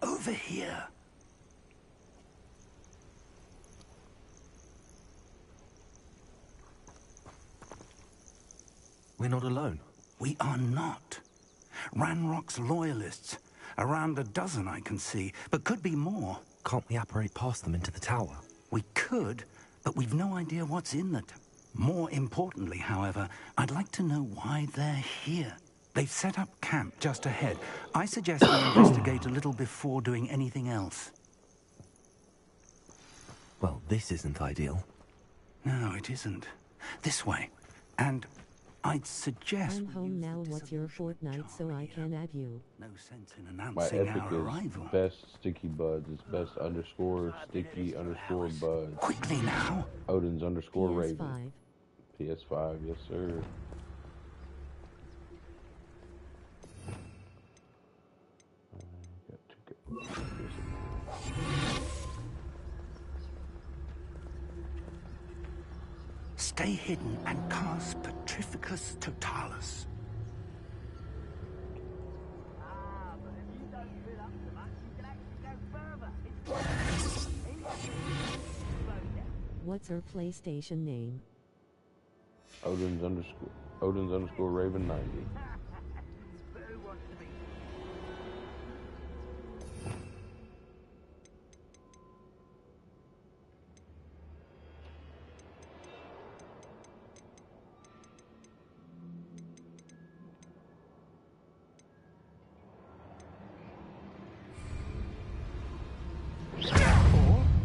Over here. We're not alone. We are not. Ranrock's loyalists. Around a dozen I can see, but could be more. Can't we apparate past them into the tower? We could, but we've no idea what's in it. More importantly, however, I'd like to know why they're here. They've set up camp just ahead. I suggest we investigate a little before doing anything else. Well, this isn't ideal. No, it isn't. This way. And I'd suggest... I'm home now. What's your Fortnite so I can add you? No sense in My announcing epic our is arrival. best sticky buds. It's best underscore sticky underscore buds. Quickly now. Odin's underscore PS5. Raven. PS5, yes sir. Stay hidden and cast Petrificus Totalis. What's her PlayStation name? Odin's underscore Raven 90.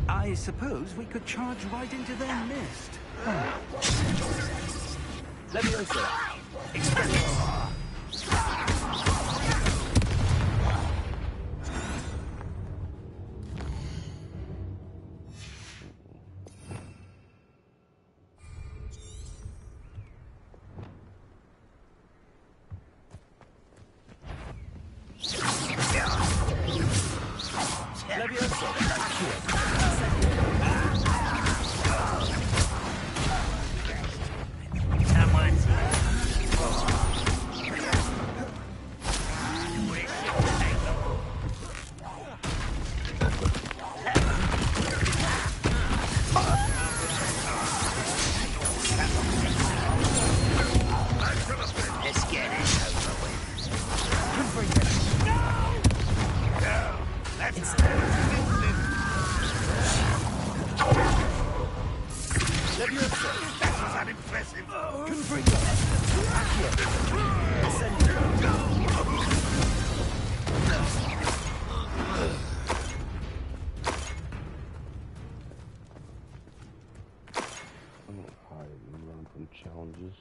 I suppose we could charge right into their nest. Leviosa! Expelliarmus! Leviosa! Someone's here. Let's get it over with. Leviosa! That was unimpressive. Confringo! Accio! Ascendo! I'm gonna hide and run from challenges.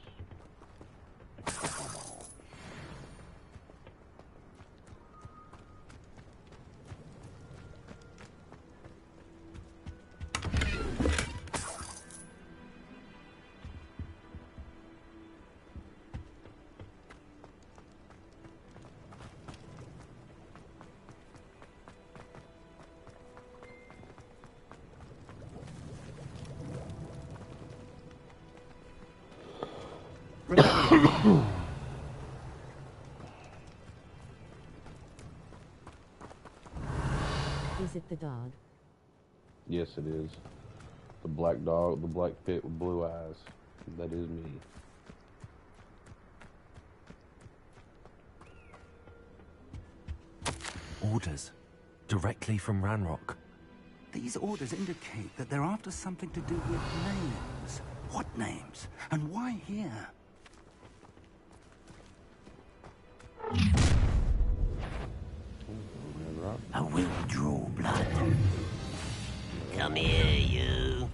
Is it the dog? Yes, it is. The black dog, the black pit with blue eyes. That is me. Orders. Directly from Ranrock. These orders indicate that they're after something to do with names. What names? And why here? I will draw blood. Come here, you.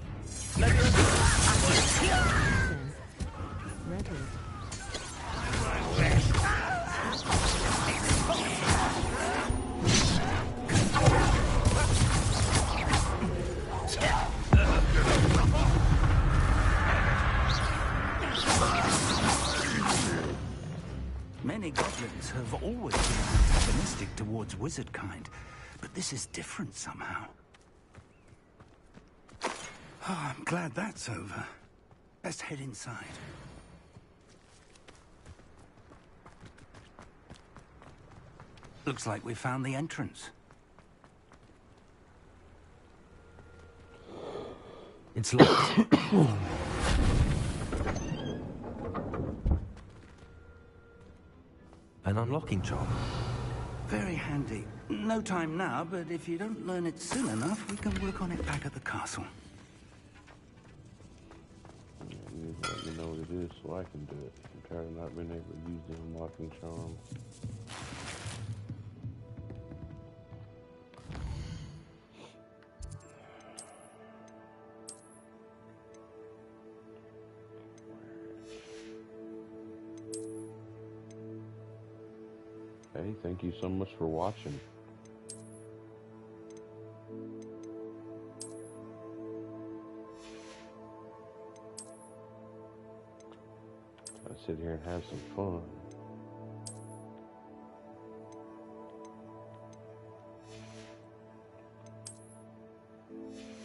Many goblins have always been antagonistic towards wizard kind, but this is different somehow. Oh, I'm glad that's over. Let's head inside. Looks like we found the entrance. It's locked. An unlocking charm. Very handy. No time now, but if you don't learn it soon enough, we can work on it back at the castle. You let me know what it is so I can do it. I'm tired of not being able to use the unlocking charm. Hey, thank you so much for watching. I sit here and have some fun.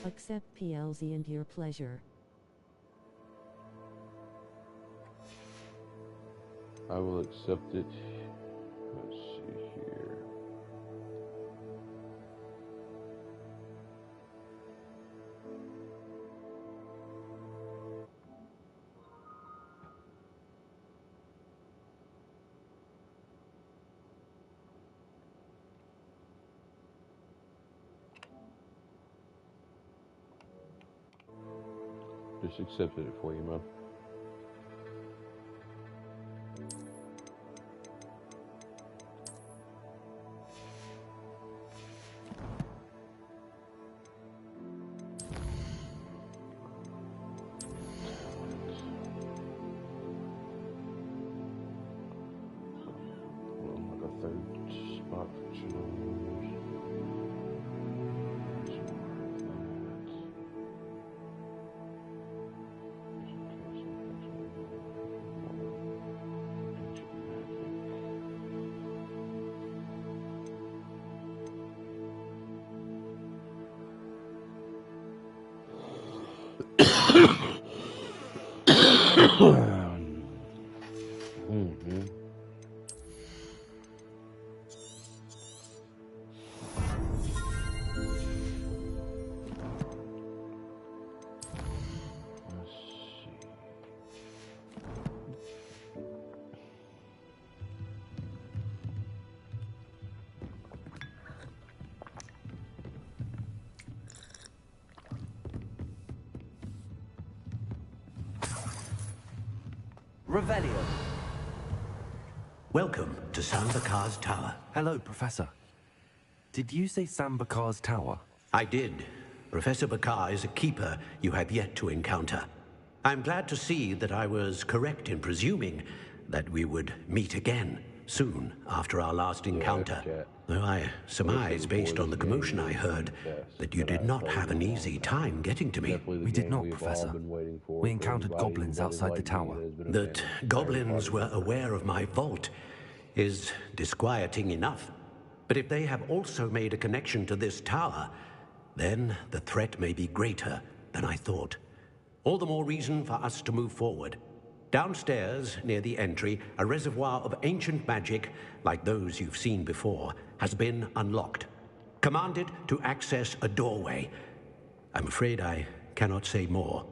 Accept PLZ and your pleasure. I will accept it. Let's see here. Just accepted it for you, man. Revelio. Welcome to Sambakar's Tower. Hello, Professor. Did you say Sambakar's Tower? I did. Professor Bakar is a keeper you have yet to encounter. I'm glad to see that I was correct in presuming that we would meet again soon after our last encounter. Though I surmise, based on the commotion I heard, that you did not have an easy time getting to me. We did not, Professor. We encountered goblins outside the tower. That goblins were aware of my vault is disquieting enough. But if they have also made a connection to this tower, then the threat may be greater than I thought. All the more reason for us to move forward. Downstairs, near the entry, a reservoir of ancient magic, like those you've seen before, has been unlocked. Commanded to access a doorway. I'm afraid I cannot say more.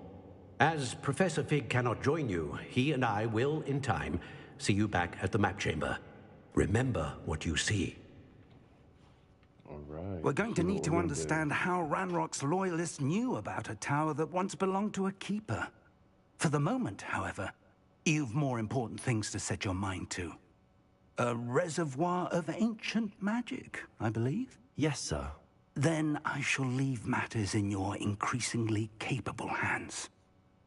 As Professor Fig cannot join you, he and I will, in time, see you back at the map chamber. Remember what you see. We're going to need to understand how Ranrock's loyalists knew about a tower that once belonged to a keeper. For the moment, however, you've more important things to set your mind to. A reservoir of ancient magic, I believe? Yes, sir. Then I shall leave matters in your increasingly capable hands.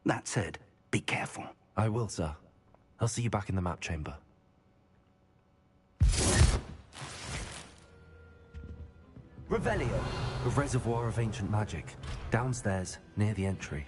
That said, be careful. I will, sir. I'll see you back in the map chamber. Revelio. A reservoir of ancient magic. Downstairs, near the entry.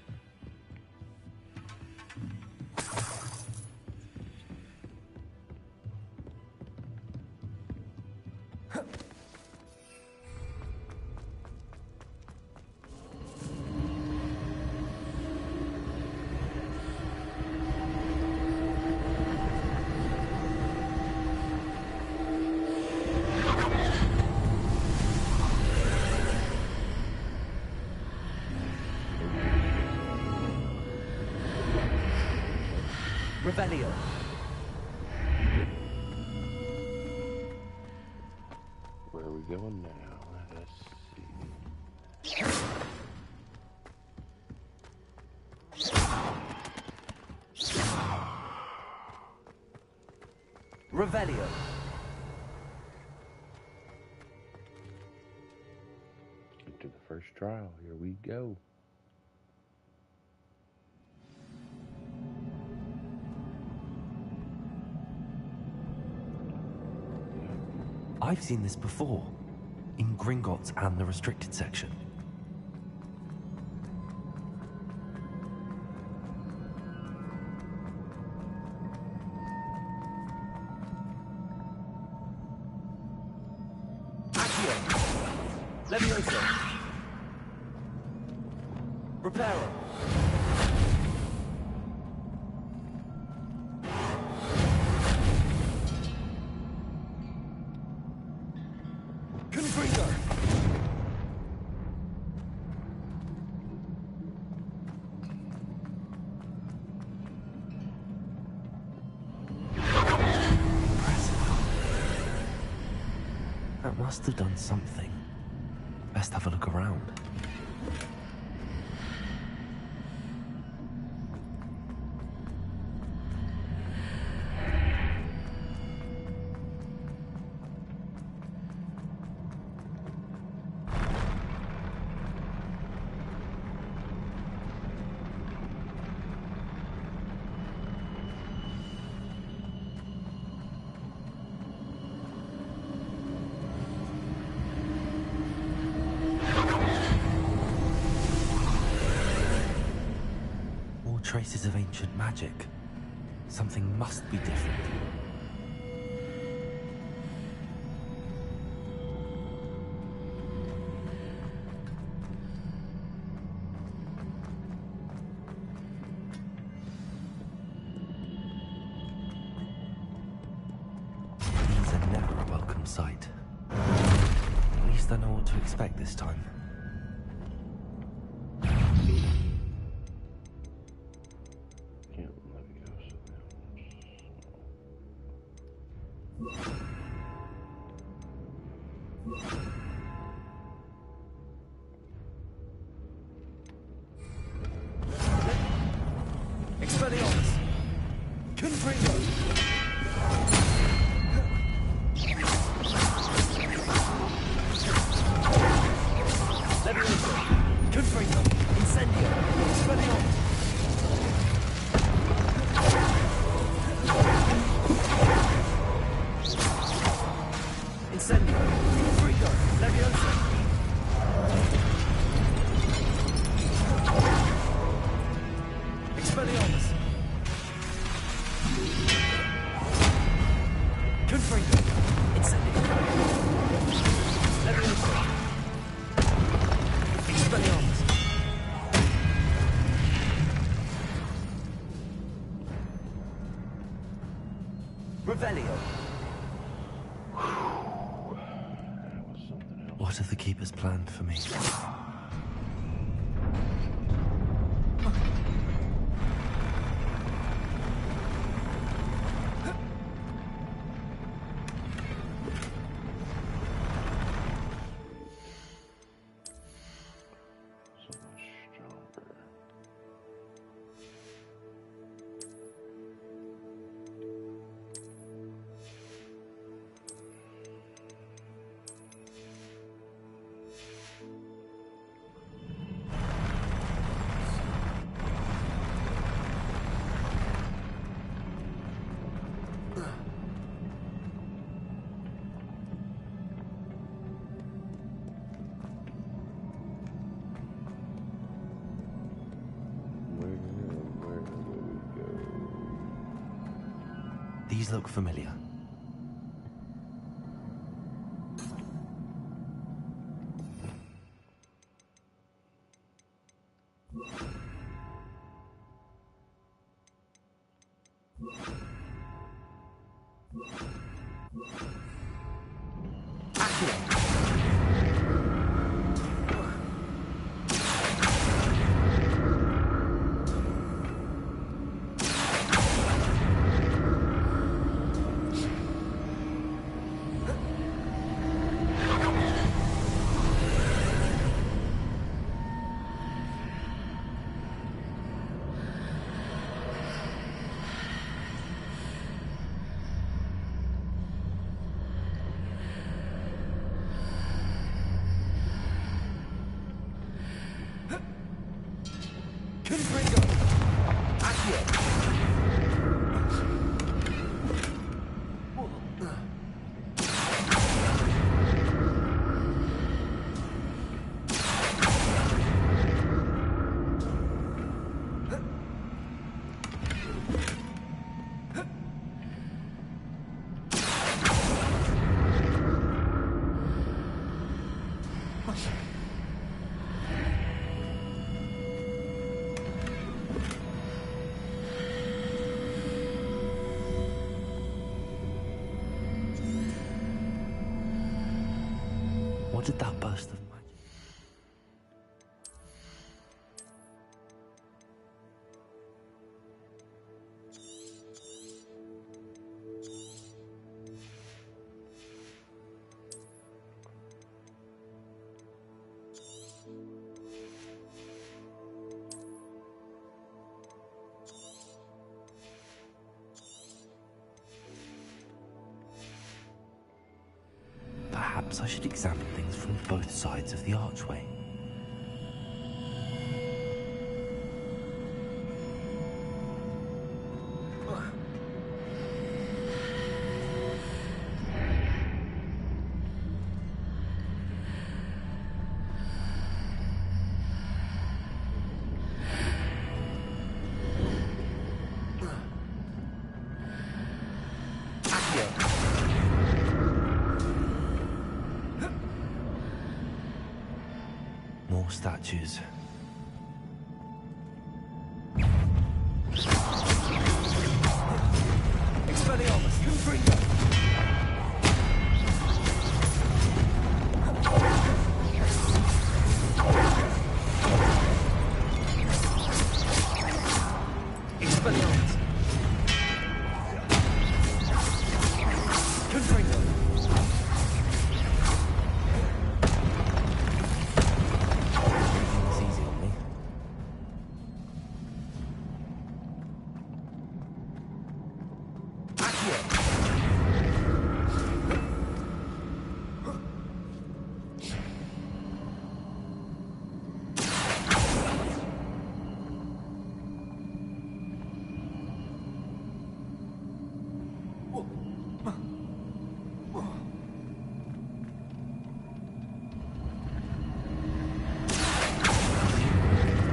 Revelio. Where are we going now? Let's see. Revelio. Into the first trial. Here we go. I've seen this before, in Gringotts and the restricted section. Accio! Levioso! Reparo! Must have done something. Best have a look around. traces of ancient magic. Something must be different. These are never a welcome sight. At least I know what to expect this time. Expelliarmus! Confringo! Levioso! Confringo! Incendio! Expelliarmus! Incendio! Confringo! Levioso! Expelliarmus! Confringo! Incendio! Levioso! Expelliarmus! Revelio! What have the Keepers planned for me? These look familiar. Confringo! Accio! What did that burst of magic? Perhaps I should examine things from both sides of the archway. more statues. Expelliarmus, Confringo! Expelliarmus! Confringo! It's easy on me.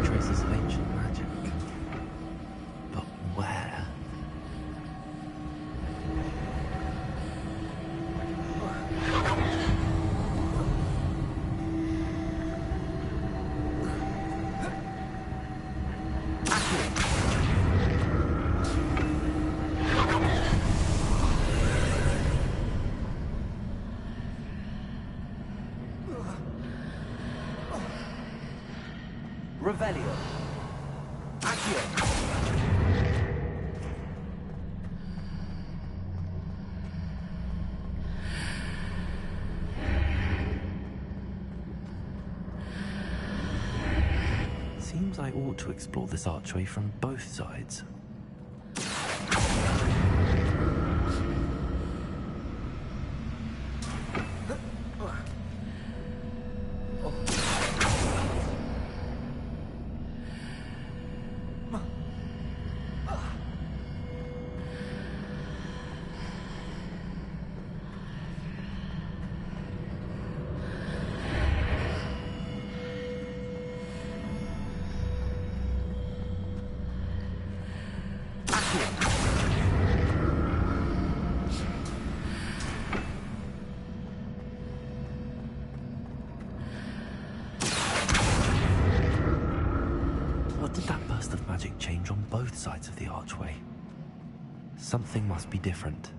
Traces of ancient magic. But where? Revelio. Accio. Seems I ought to explore this archway from both sides. What did that burst of magic change on both sides of the archway? Something must be different.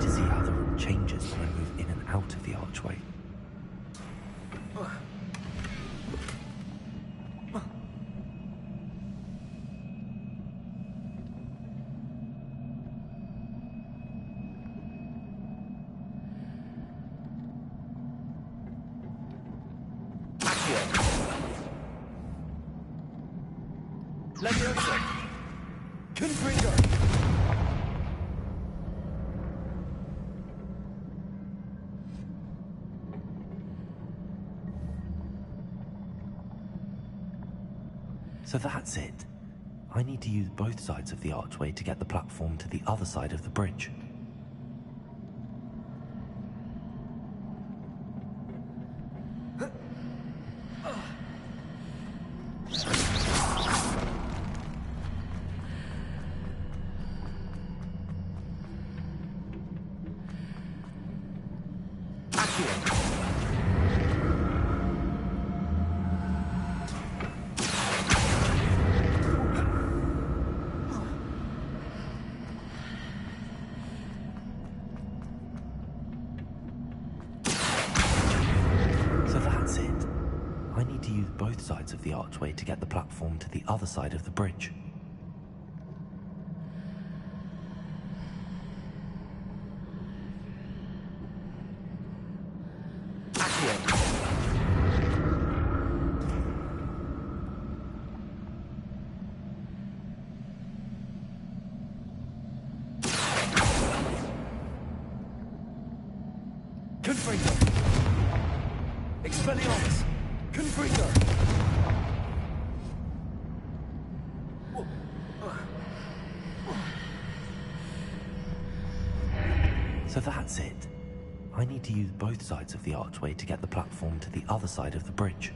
To see how the room changes when I move in and out of the archway. Leviosa. Confringo. So that's it. I need to use both sides of the archway to get the platform to the other side of the bridge. So that's it. I need to use both sides of the archway to get the platform to the other side of the bridge. Confringo! Expelliarmus! Confringo! So that's it. I need to use both sides of the archway to get the platform to the other side of the bridge.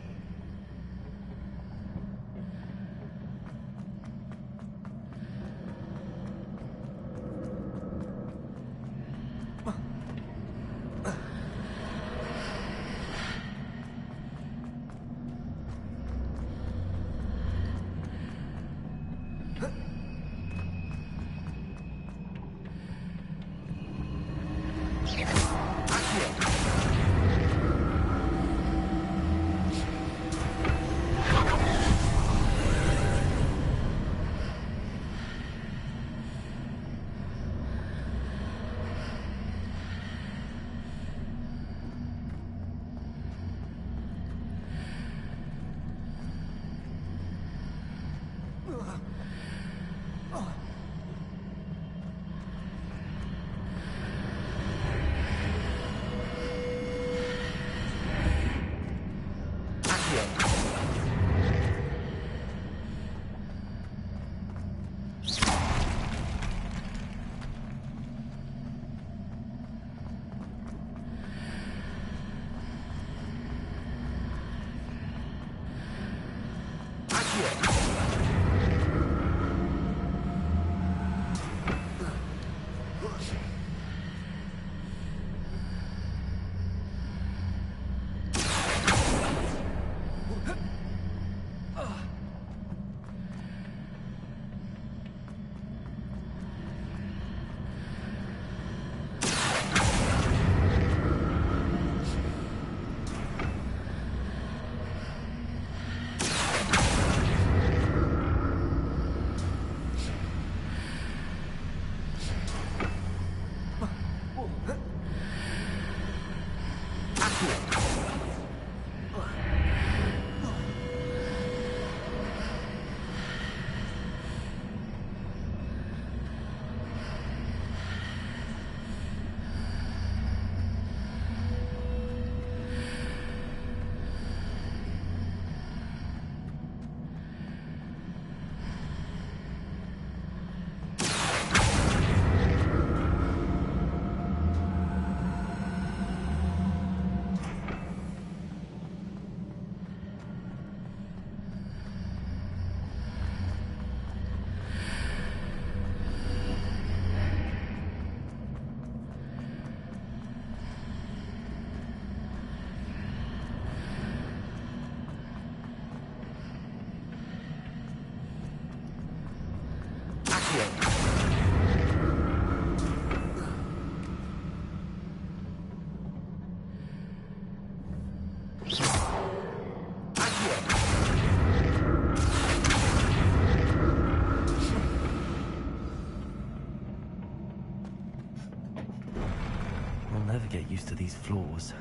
I'll never get used to these floors.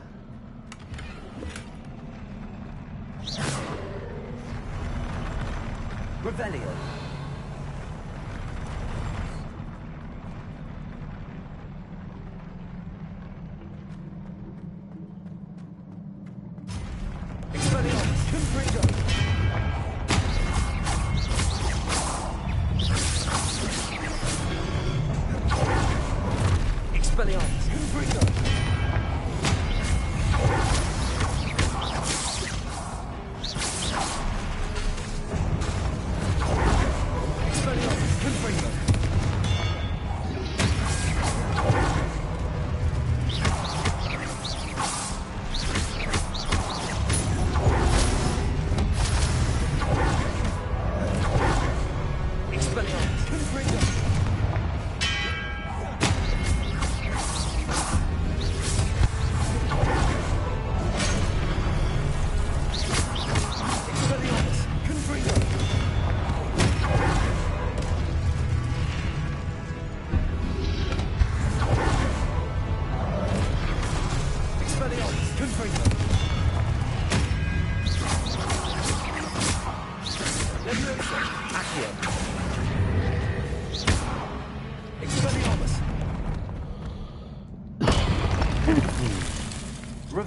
Revelio. Expelliarmus, Confringo. Expelliarmus, Confringo.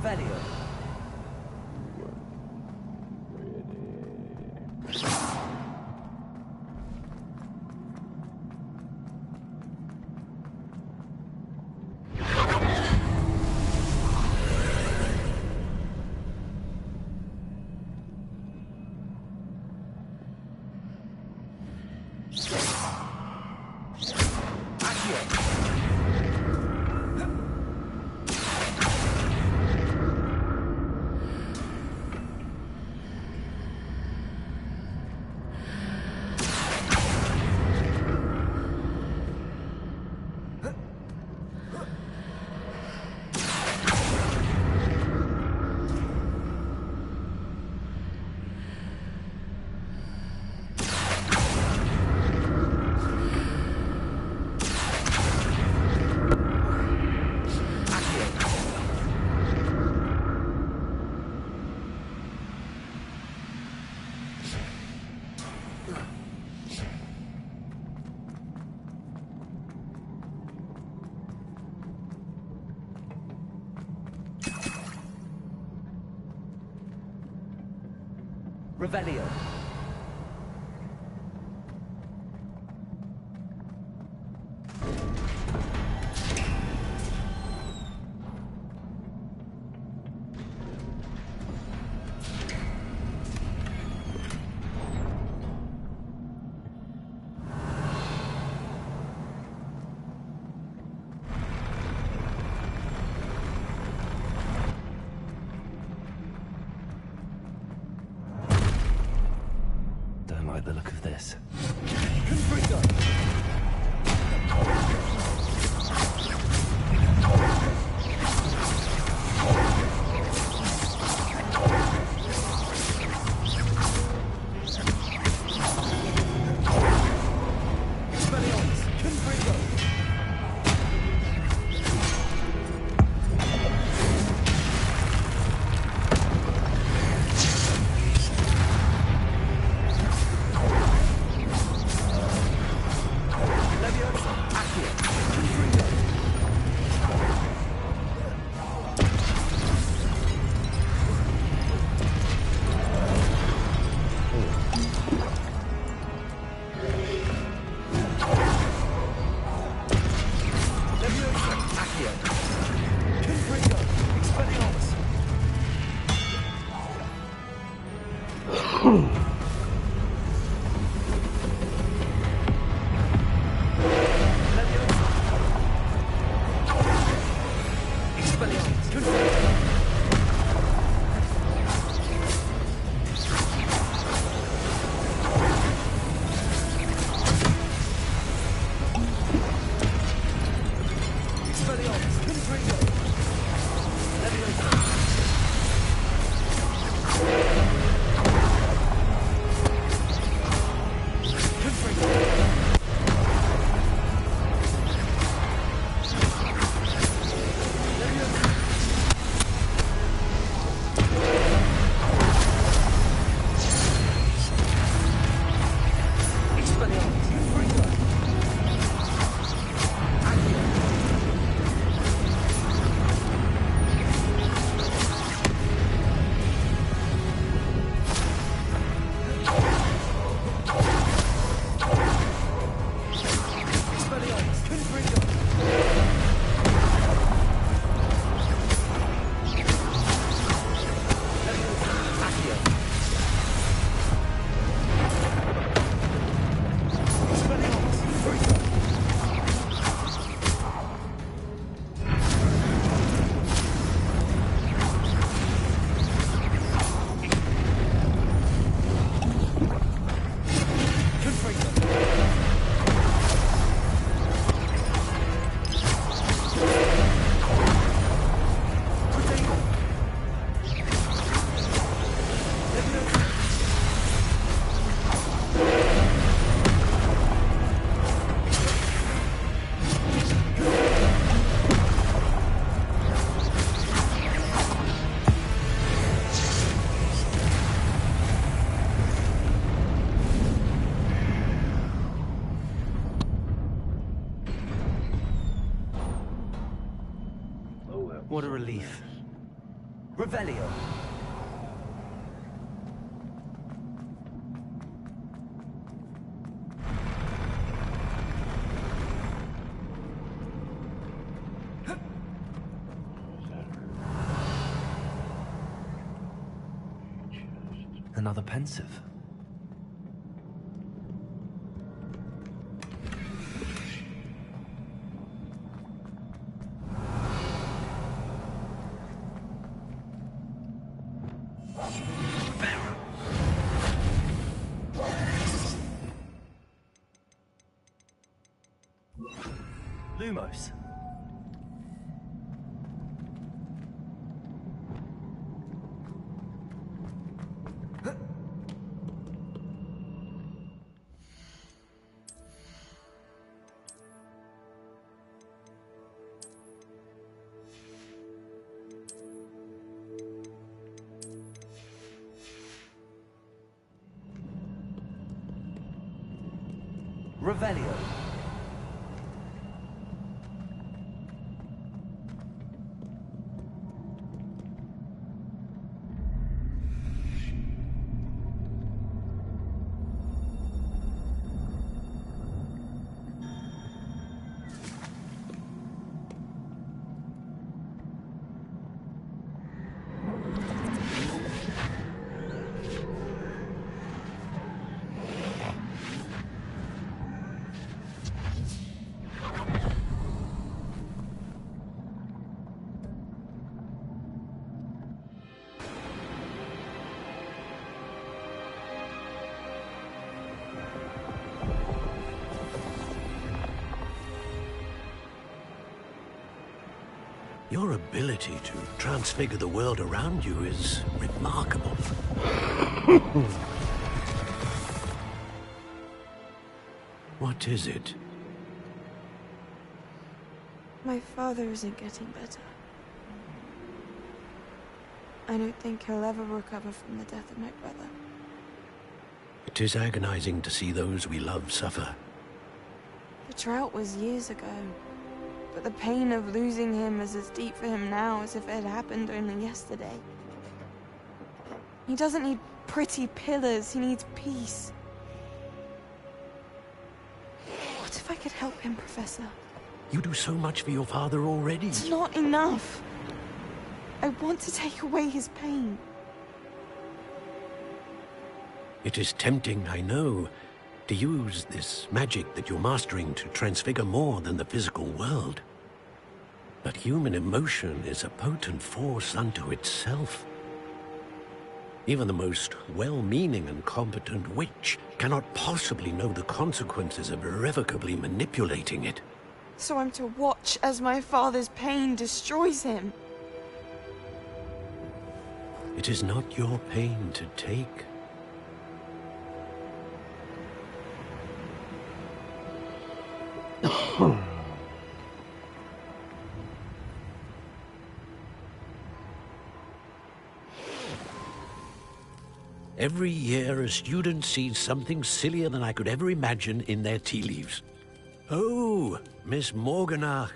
Revelio. Revelio. Don't like the look of this. What a relief. Revelio. Another pensive. Lumos. Revelio. Your ability to transfigure the world around you is remarkable. What is it? My father isn't getting better. I don't think he'll ever recover from the death of my brother. It is agonizing to see those we love suffer. The drought was years ago, but the pain of losing him is as deep for him now as if it had happened only yesterday. He doesn't need pretty pillars, he needs peace. What if I could help him, Professor? You do so much for your father already. It's not enough. I want to take away his pain. It is tempting, I know, to use this magic that you're mastering to transfigure more than the physical world. But human emotion is a potent force unto itself. Even the most well-meaning and competent witch cannot possibly know the consequences of irrevocably manipulating it. So I'm to watch as my father's pain destroys him. It is not your pain to take. Every year, a student sees something sillier than I could ever imagine in their tea leaves. Oh, Miss Morganach,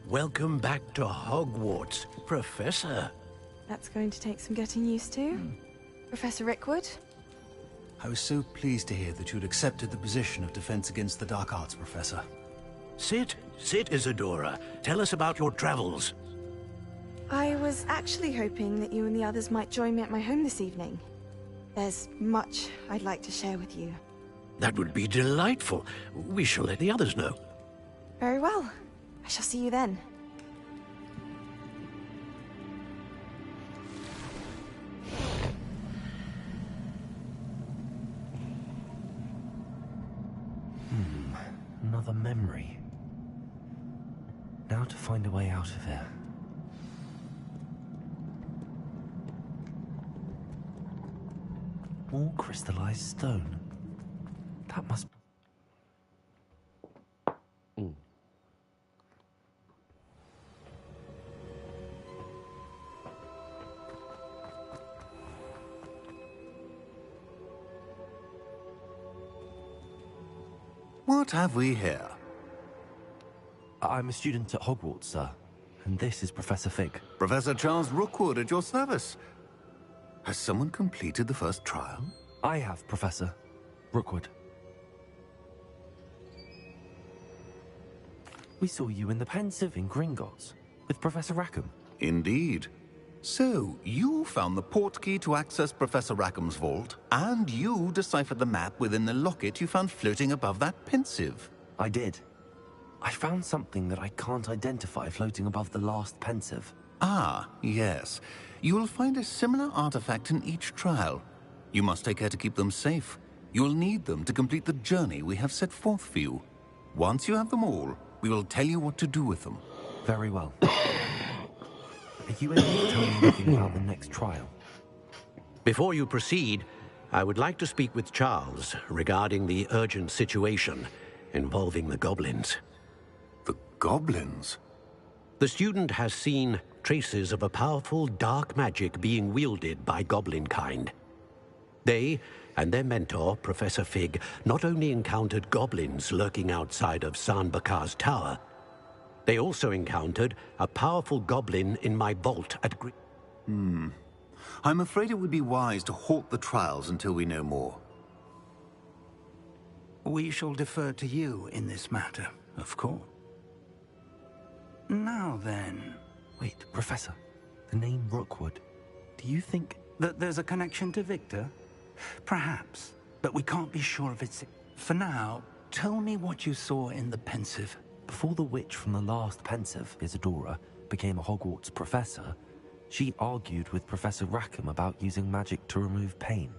welcome back to Hogwarts, Professor. That's going to take some getting used to. Professor Rickwood? I was so pleased to hear that you'd accepted the position of Defense Against the Dark Arts, Professor. Sit, Isadora. Tell us about your travels. I was actually hoping that you and the others might join me at my home this evening. There's much I'd like to share with you. That would be delightful. We shall let the others know. Very well. I shall see you then. Another memory. Now to find a way out of here. More crystallized stone. That must... What have we here? I'm a student at Hogwarts, sir. And this is Professor Fig. Professor Charles Rookwood at your service. Has someone completed the first trial? I have, Professor Rookwood. We saw you in the Pensive in Gringotts with Professor Rackham. Indeed. So, you found the portkey to access Professor Rackham's vault, and you deciphered the map within the locket you found floating above that Pensive. I did. I found something that I can't identify floating above the last Pensive. Ah, yes. You will find a similar artifact in each trial. You must take care to keep them safe. You will need them to complete the journey we have set forth for you. Once you have them all, we will tell you what to do with them. Very well. Are you able to tell me anything about the next trial? Before you proceed, I would like to speak with Charles regarding the urgent situation involving the goblins. The goblins? The student has seen traces of a powerful dark magic being wielded by goblin kind. They and their mentor, Professor Fig, not only encountered goblins lurking outside of San Bakar's tower, they also encountered a powerful goblin in my vault at I'm afraid it would be wise to halt the trials until we know more. We shall defer to you in this matter, of course. Now then... Wait, Professor. The name Rookwood. Do you think... that there's a connection to Victor? Perhaps, but we can't be sure if it's... For now, tell me what you saw in the Pensive. Before the witch from the last Pensive, Isadora, became a Hogwarts professor, she argued with Professor Rackham about using magic to remove pain.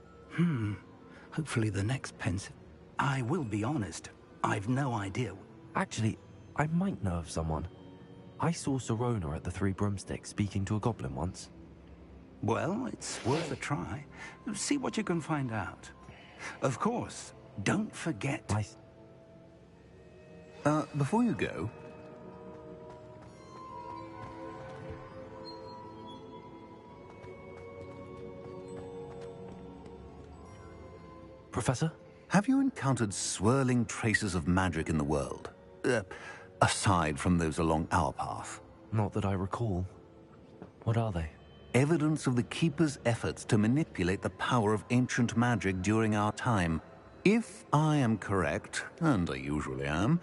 Hopefully the next Pensive... I will be honest, I've no idea. Actually, I might know of someone. I saw Serona at the Three Broomsticks speaking to a goblin once. Well, it's worth a try. See what you can find out. Of course, don't forget... before you go... Professor? Have you encountered swirling traces of magic in the world? Aside from those along our path? Not that I recall. What are they? Evidence of the Keeper's efforts to manipulate the power of ancient magic during our time. If I am correct, and I usually am,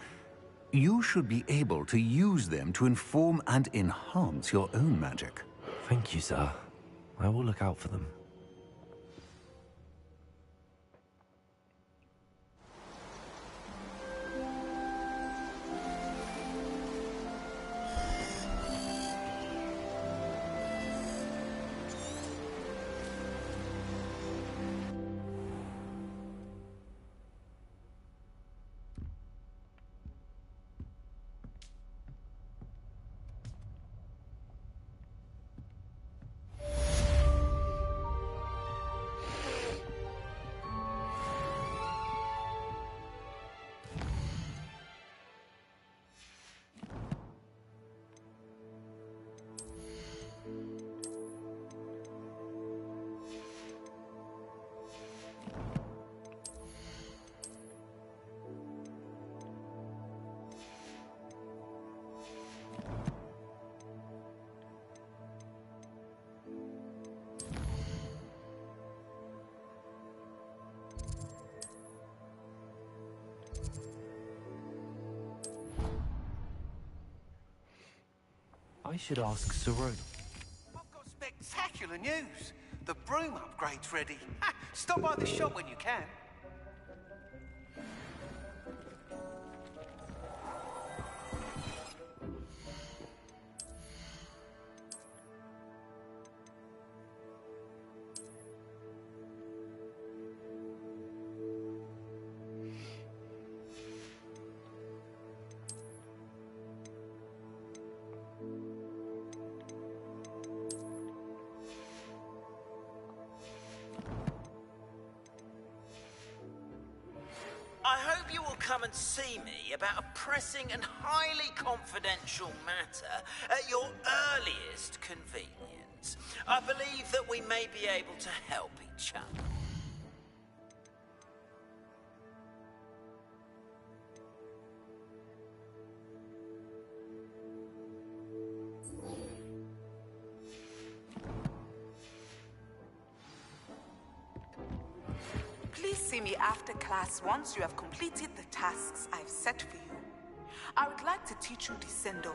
you should be able to use them to inform and enhance your own magic. Thank you, sir. I will look out for them. I should ask Serona. I've got spectacular news. The broom upgrade's ready. Stop by the shop when you can. I hope you will come and see me about a pressing and highly confidential matter at your earliest convenience. I believe that we may be able to help each other. me after class once you have completed the tasks I've set for you. I would like to teach you Descendo.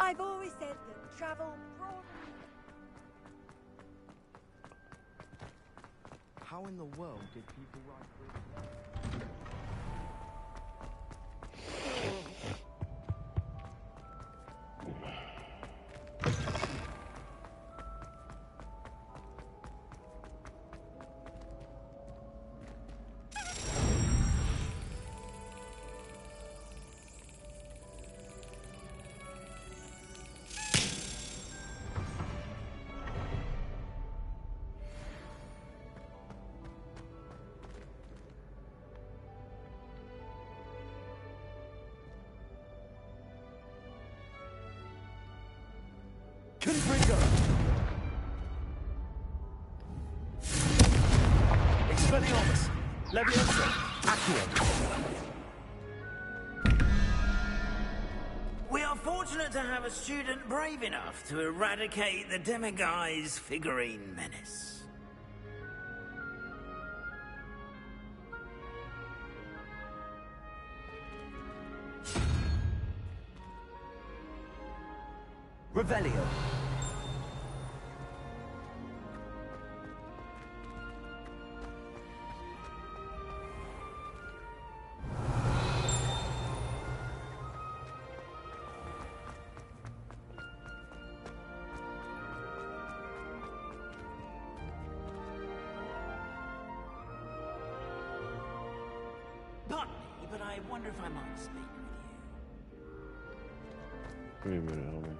I've always said that travel broad. How in the world did people write Expelliarmus! Leviosa! Accio! We are fortunate to have a student brave enough to eradicate the Demiguise figurine menace. Revelio. Pardon me, but I wonder if I might speak with you. Wait a minute, homie.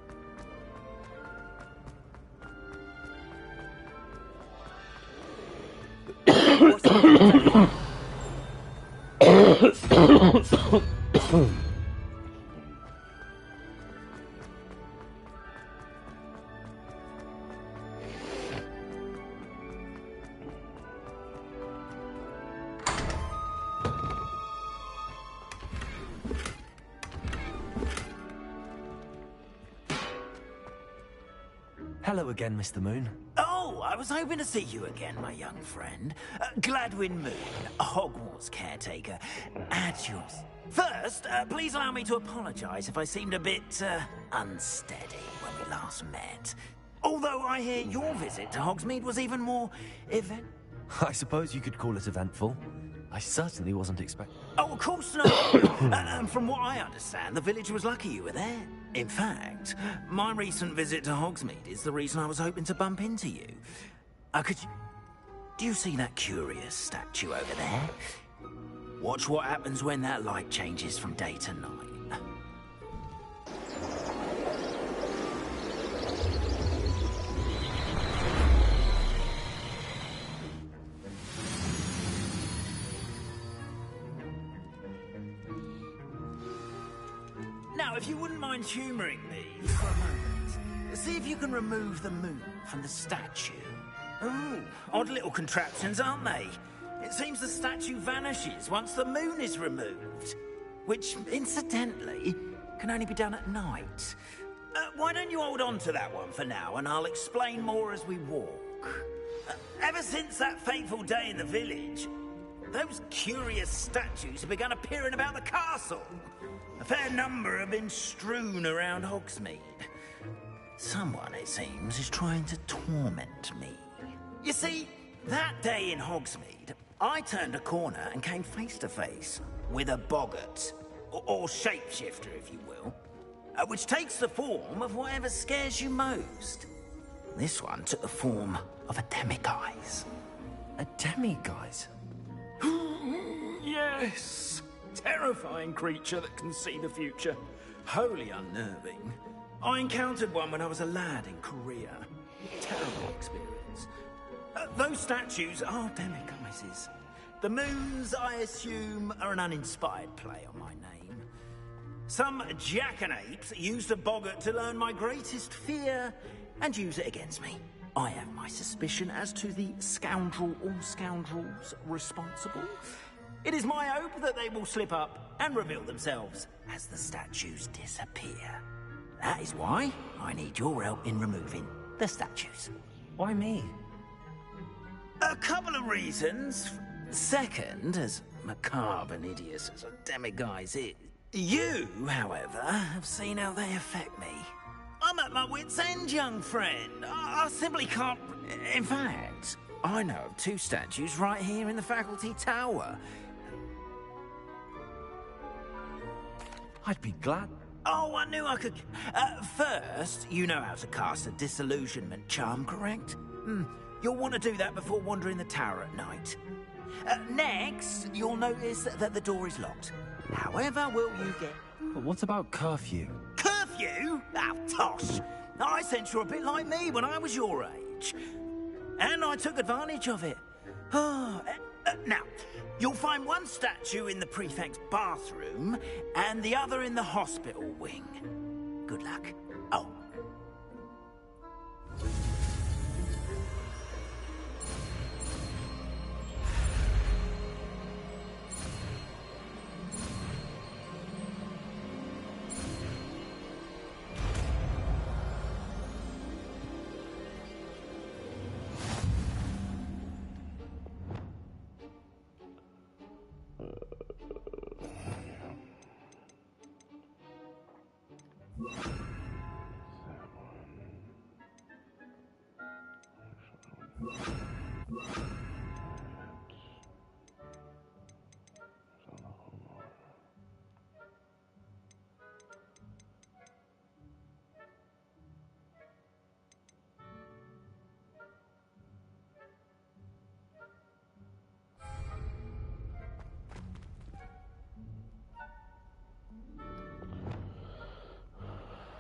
Hello again, Mr. Moon. Oh, I was hoping to see you again, my young friend. Gladwin Moon, Hogwarts caretaker, at yours. First, please allow me to apologize if I seemed a bit, unsteady when we last met. Although I hear your visit to Hogsmeade was even more event... I suppose you could call it eventful. I certainly wasn't expecting... Oh, of course not. And from what I understand, the village was lucky you were there. In fact, my recent visit to Hogsmeade is the reason I was hoping to bump into you. Do you see that curious statue over there? Watch what happens when that light changes from day to night. Now, if you wouldn't mind humouring me for a moment, see if you can remove the moon from the statue. Ooh, odd little contraptions, aren't they? It seems the statue vanishes once the moon is removed. Which, incidentally, can only be done at night. Why don't you hold on to that one for now, and I'll explain more as we walk. Ever since that fateful day in the village, those curious statues have begun appearing about the castle. A fair number have been strewn around Hogsmeade. Someone, it seems, is trying to torment me. You see, that day in Hogsmeade, I turned a corner and came face to face with a boggart, or shapeshifter, if you will, which takes the form of whatever scares you most. This one took the form of a demiguise. A demiguise? Yes! Terrifying creature that can see the future. Wholly unnerving. I encountered one when I was a lad in Korea. Terrible experience. Those statues are demiguises. The moons, I assume, are an uninspired play on my name. Some jackanapes used a boggart to learn my greatest fear and use it against me. I have my suspicion as to the scoundrel or scoundrels responsible. It is my hope that they will slip up and reveal themselves as the statues disappear. That is why I need your help in removing the statues. Why me? A couple of reasons. Second, as macabre and hideous as a demiguise is, you, however, have seen how they affect me. I'm at my wit's end, young friend. I simply can't... In fact, I know of 2 statues right here in the faculty tower. I'd be glad. Oh, I knew I could... first, you know how to cast a disillusionment charm, correct? You'll want to do that before wandering the tower at night. Next, you'll notice that the door is locked. However will you get... But what about curfew? Curfew? Oh, tosh! I sense you're a bit like me when I was your age. And I took advantage of it. Now, you'll find one statue in the prefect's bathroom and the other in the hospital wing. Good luck. Oh.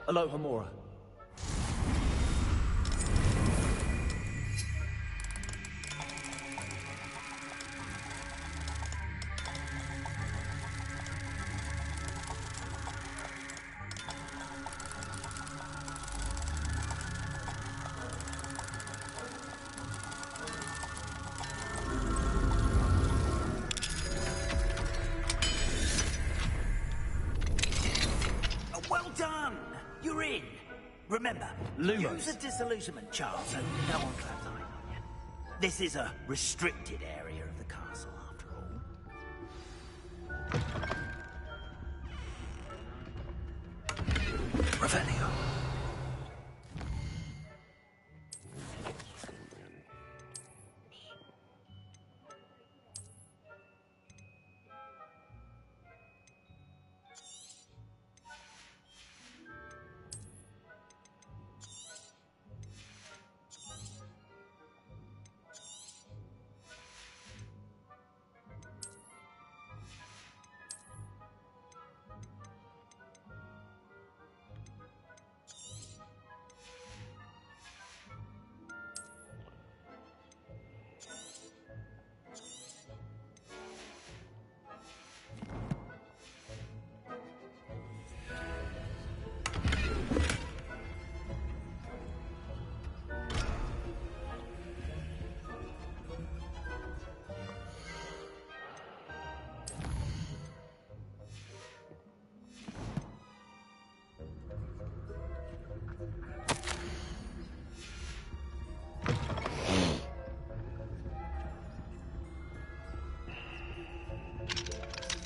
Alohomora. Well done! You're in. Remember, Lumos. use a disillusionment charm so no one claps eye on you. This is a restricted area of the castle, after all. Revelio.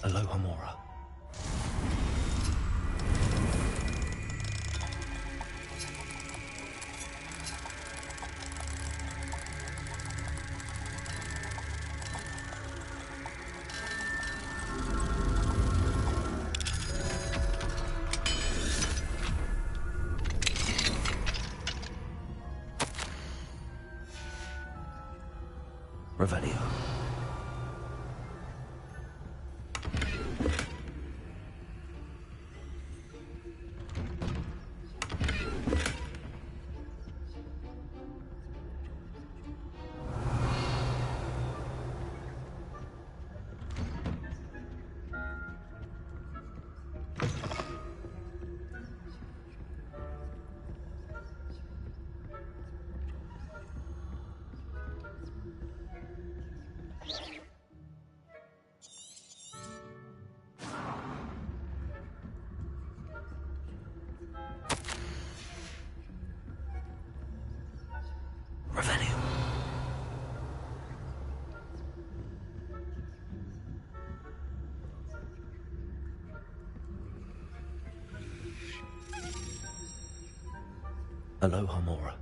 Alohomora. Revelio. Aloha Mora.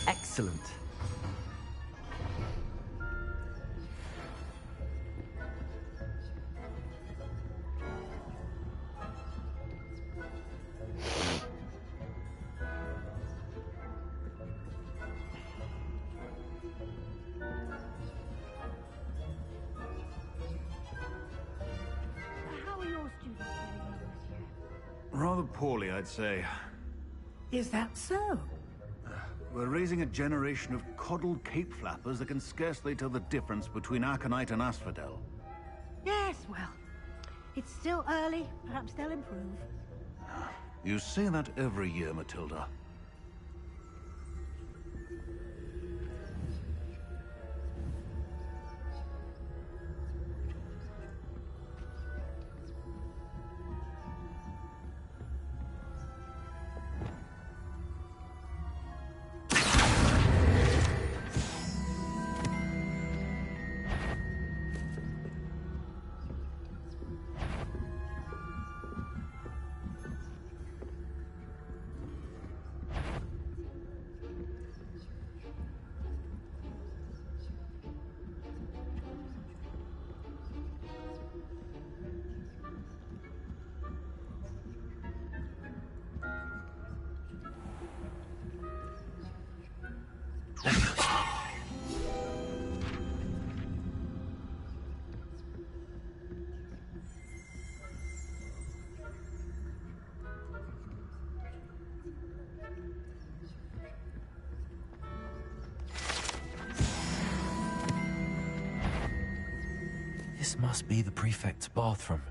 Excellent. How are your students getting on this year? Rather poorly, I'd say. Is that so? We're raising a generation of coddled cape flappers that can scarcely tell the difference between aconite and asphodel. Yes, well, it's still early. Perhaps they'll improve. You say that every year, Matilda. This must be the prefect's bathroom.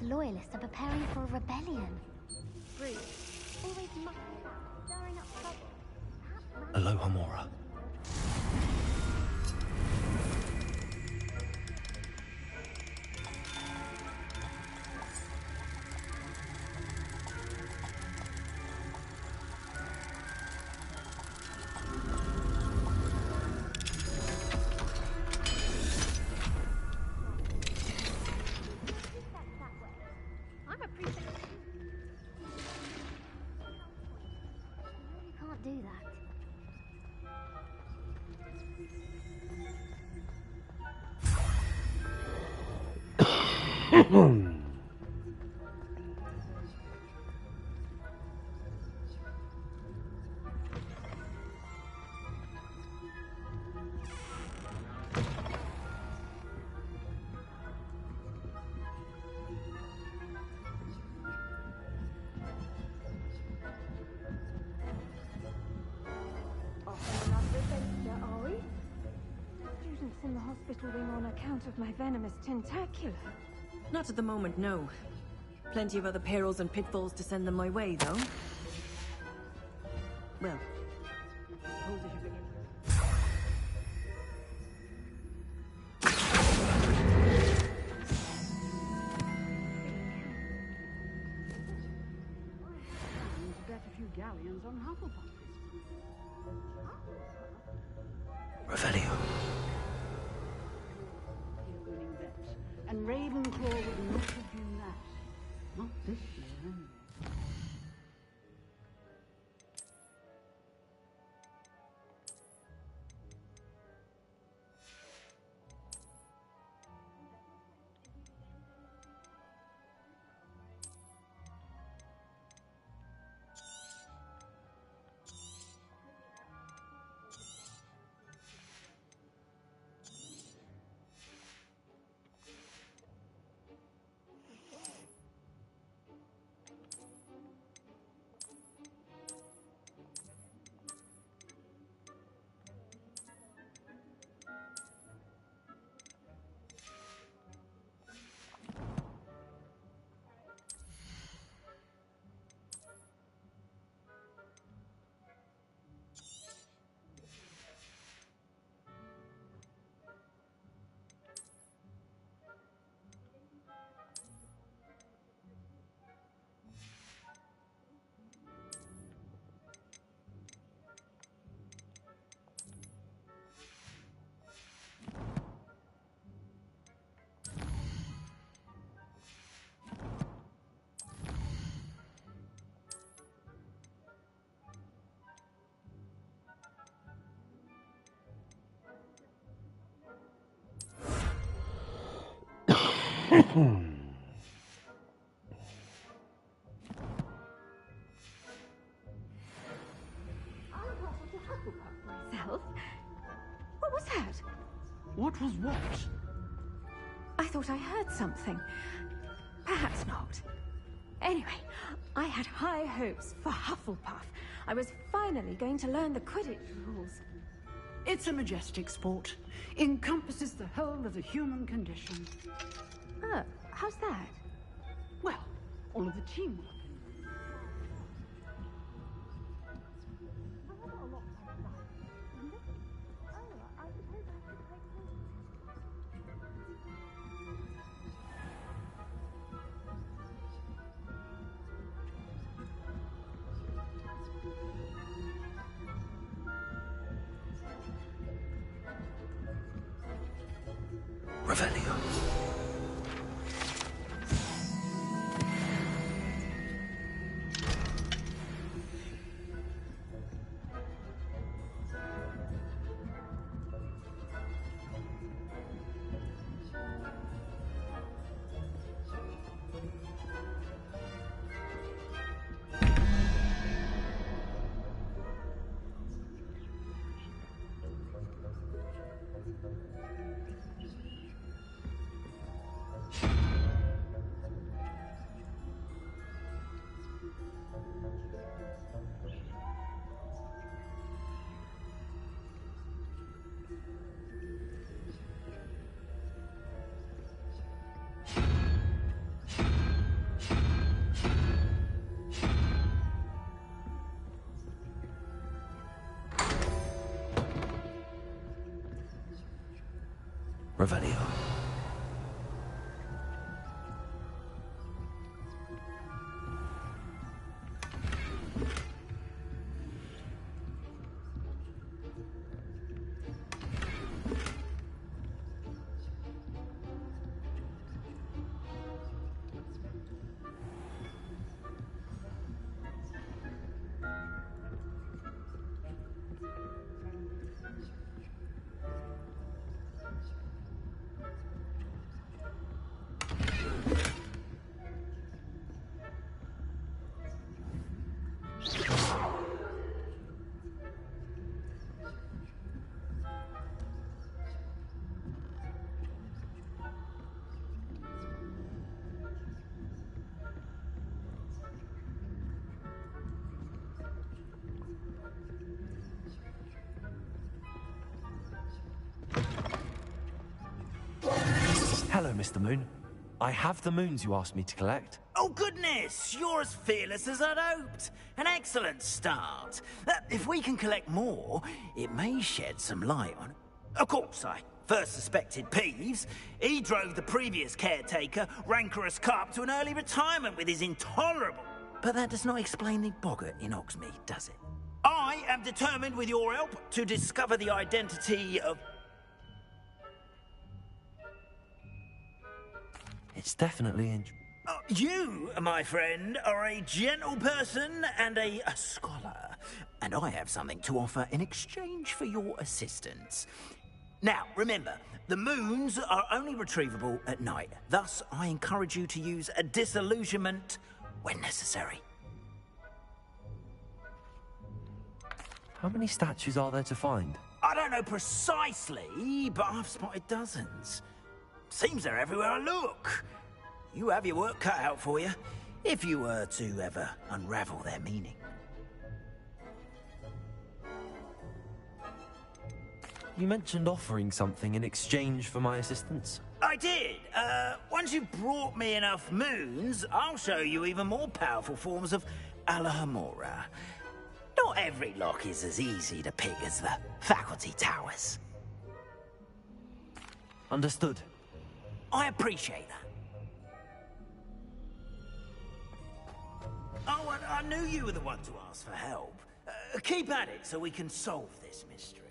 Loyalists are preparing for a rebellion. Rude. Always stirring up trouble. Aloha Mora. Do that. Students in the hospital wing on account of my venomous tentacular. Not at the moment, no. Plenty of other perils and pitfalls to send them my way, though. Well, suppose I should begin. Revelio. And Ravenclaw would not have been that. Not this year, anyway. Myself? What was that? What was what? I thought I heard something. Perhaps not. Anyway, I had high hopes for Hufflepuff. I was finally going to learn the Quidditch rules. It's a majestic sport. Encompasses the whole of the human condition. Oh, how's that? Well, all of the teamwork. Revelio. Revelio. Hello, Mr. Moon. I have the moons you asked me to collect. Oh, goodness! You're as fearless as I'd hoped. An excellent start. If we can collect more, it may shed some light on... Of course, I first suspected Peeves. He drove the previous caretaker, Rancorous Carp, to an early retirement with his intolerable... But that does not explain the boggart in Hogsmeade, does it? I am determined, with your help, to discover the identity of... It's definitely in... You, my friend, are a gentle person and a scholar, and I have something to offer in exchange for your assistance. Now, remember, the moons are only retrievable at night. Thus, I encourage you to use a disillusionment when necessary. How many statues are there to find? I don't know precisely, but I've spotted dozens. Seems they're everywhere I look. You have your work cut out for you, if you were to ever unravel their meaning. You mentioned offering something in exchange for my assistance. I did. Once you've brought me enough moons, I'll show you even more powerful forms of Alohomora. Not every lock is as easy to pick as the faculty towers. Understood. I appreciate that. Oh, I knew you were the one to ask for help. Keep at it so we can solve this mystery.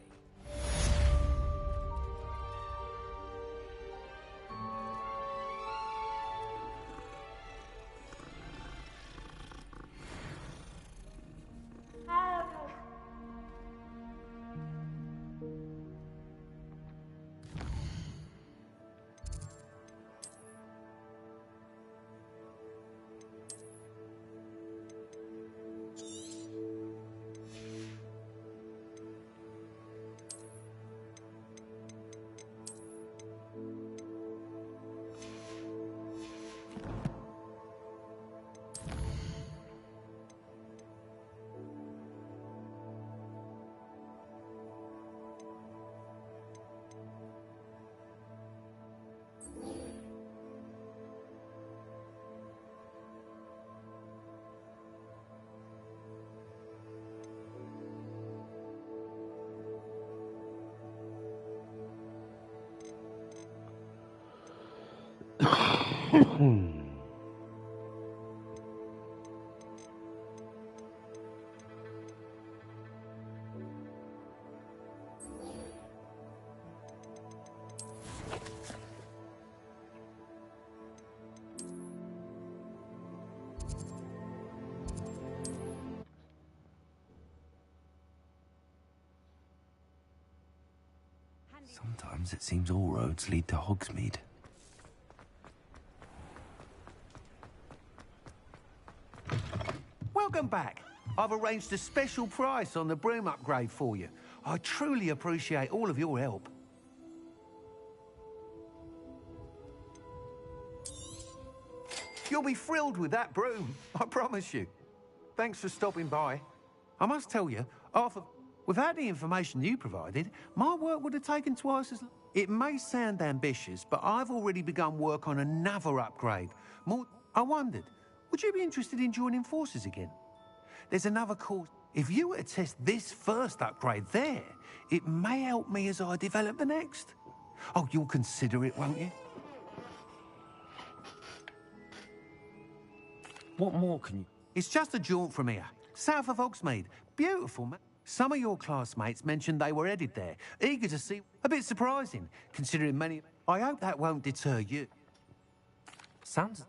Sometimes it seems all roads lead to Hogsmeade. Welcome back. I've arranged a special price on the broom upgrade for you. I truly appreciate all of your help. You'll be thrilled with that broom, I promise you. Thanks for stopping by. I must tell you, Arthur, without the information you provided, my work would have taken twice as long. It may sound ambitious, but I've already begun work on another upgrade. I wondered, would you be interested in joining forces again? There's another course. If you were to test this first upgrade there, it may help me as I develop the next. Oh, you'll consider it, won't you? What more can you... It's just a jaunt from here, south of Hogsmeade. Beautiful, man. Some of your classmates mentioned they were headed there, eager to see. A bit surprising, considering many... I hope that won't deter you. Sounds...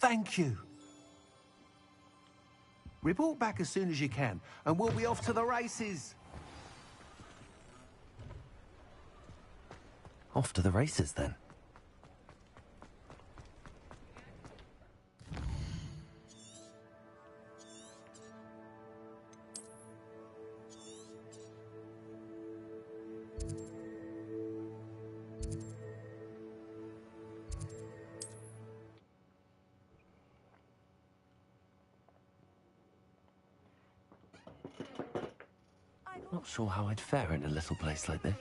Thank you. Report back as soon as you can, and we'll be off to the races. Off to the races, then. Not sure how I'd fare in a little place like this.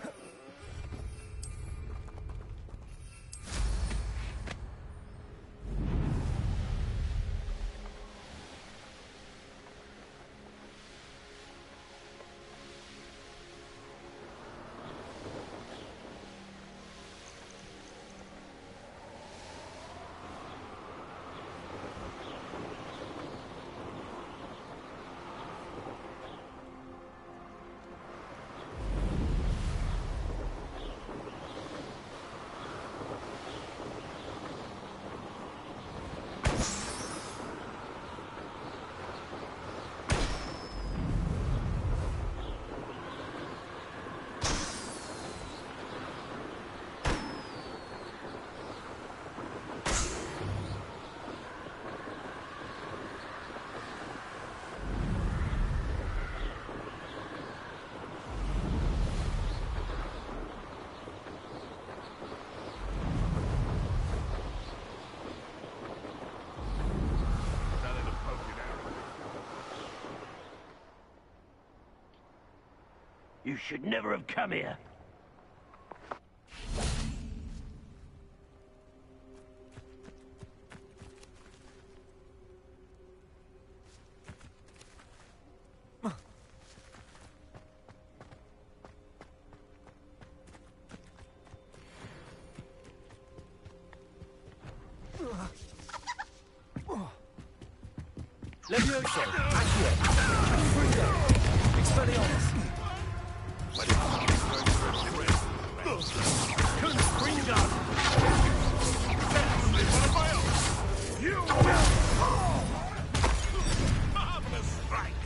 You should never have come here. Levioso, Accio, Freedom, Expelliarmus. You will fall! Marvelous strike!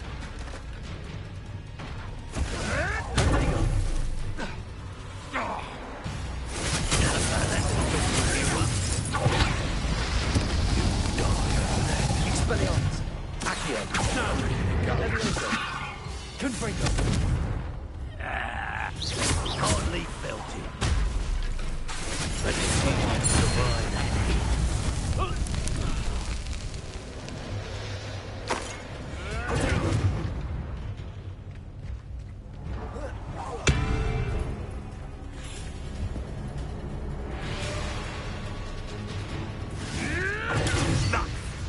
Expelliarmus, Accio, Levioso, Confringo. Hardly felt it. But it seems to survive that heat.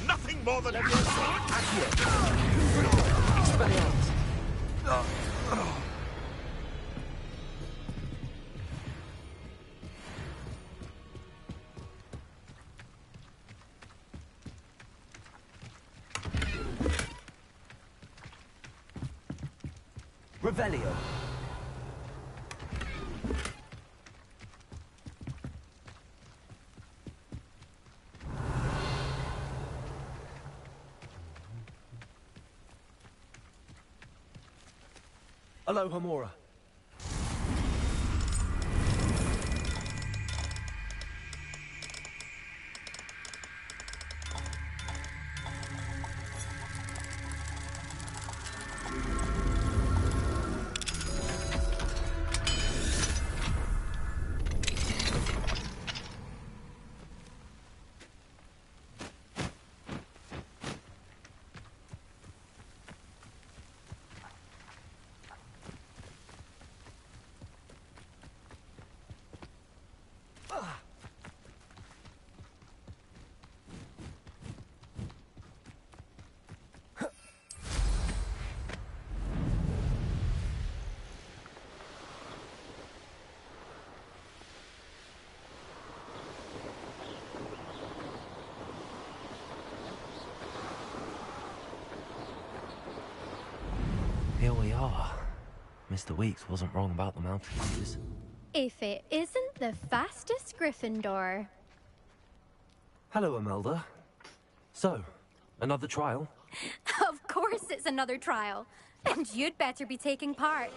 Nothing more than Accio, Confringo, Expelliarmus. Revelio. Alohomora. Here we are. Mr. Weeks wasn't wrong about the mountain views. If it isn't the fastest Gryffindor. Hello, Imelda. So, another trial? Of course it's another trial. And you'd better be taking part.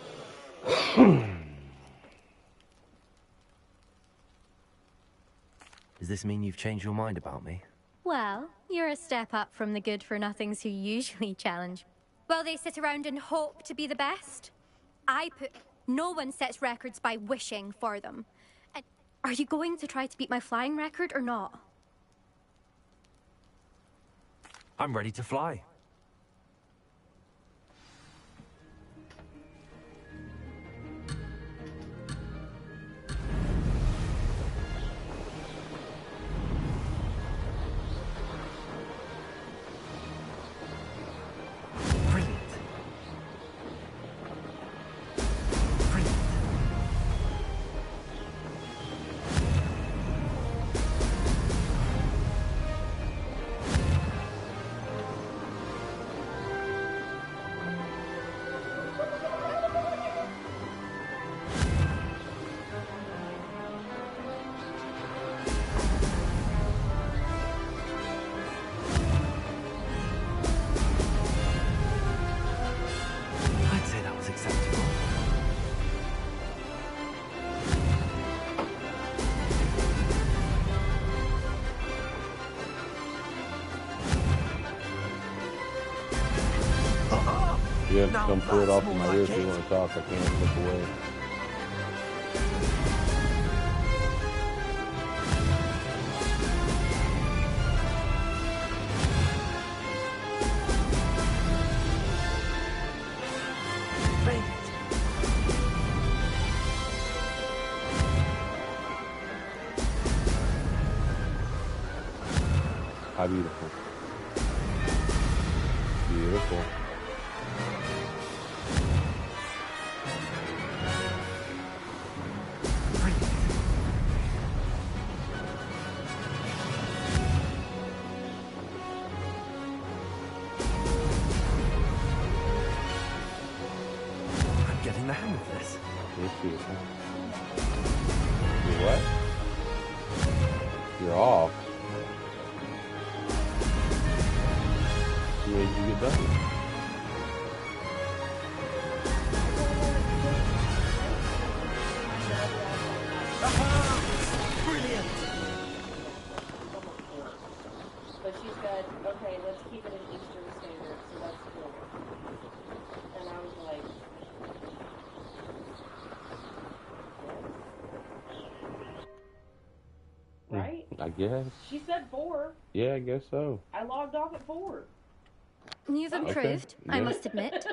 Does this mean you've changed your mind about me? Well, you're a step up from the good-for-nothings who usually challenge. Well, they sit around and hope to be the best. No one sets records by wishing for them. And are you going to try to beat my flying record or not? I'm ready to fly. You have to come pull it off of my ear if you want to talk. I can't look away. How beautiful. Beautiful. I'm getting the hang of this. It's beautiful. You're what? You're off. When did you get done? Brilliant! But she said, okay, let's keep it in Eastern Standard, so that's cool. And I was like, right? I guess. She said 4. Yeah, I guess so. I logged off at 4. You've improved, I yeah. must admit.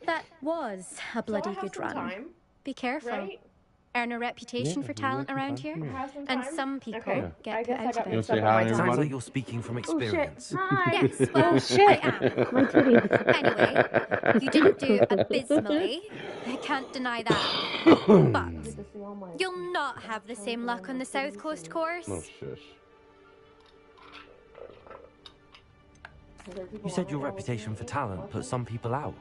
That was a bloody I have good some run. time, Be careful. right? Earn a reputation Yeah, for you talent got some around time. here. Yeah. Have some And time? some people Okay. get I put guess I out got of You it. want to say hi to Sounds everybody? like you're speaking from experience. Hi. Yes, well, I am. Anyway, you didn't do abysmally. I can't deny that. But you'll not have the same luck on the South Coast course. No shush. You said your reputation for talent put some people out.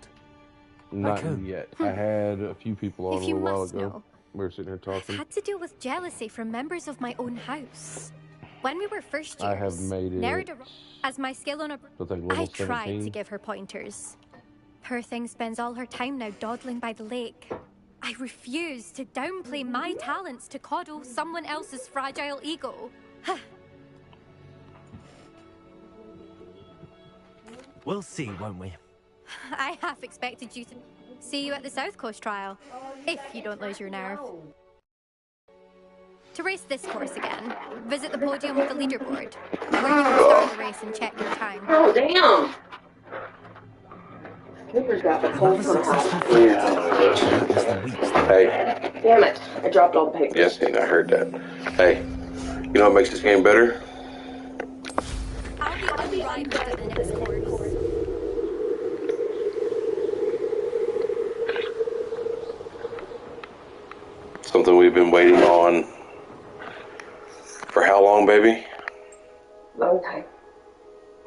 Not who? yet. I had a few people on If a you little while must ago. know, We were sitting here talking. I've had to deal with jealousy from members of my own house. When we were first years, I have made it. Nerida, as my skill on a... I think I level tried 17. to give her pointers. Poor thing spends all her time now dawdling by the lake. I refuse to downplay my talents to coddle someone else's fragile ego. We'll see, won't we? I half expected you to see you at the South Coast trial, if you don't lose your nerve. To race this course again, visit the podium with the leaderboard, where you can start the race and check your time. Oh, damn! Cooper's got the cold for the house. Hey. Damn it. I dropped all the papers. Yes, I heard that. Hey, you know what makes this game better? I'll be unrivaled at the next course. Something we've been waiting on for how long, baby? Long time.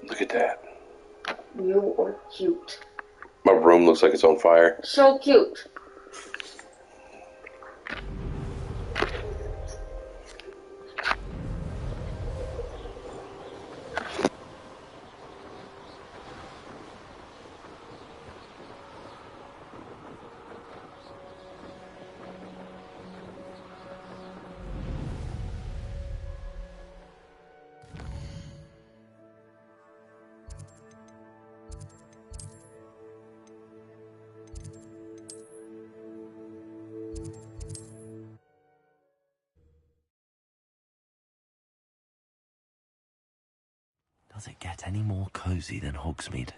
Look at that. You are cute. My room looks like it's on fire. So cute. Does it get any more cozy than Hogsmeade?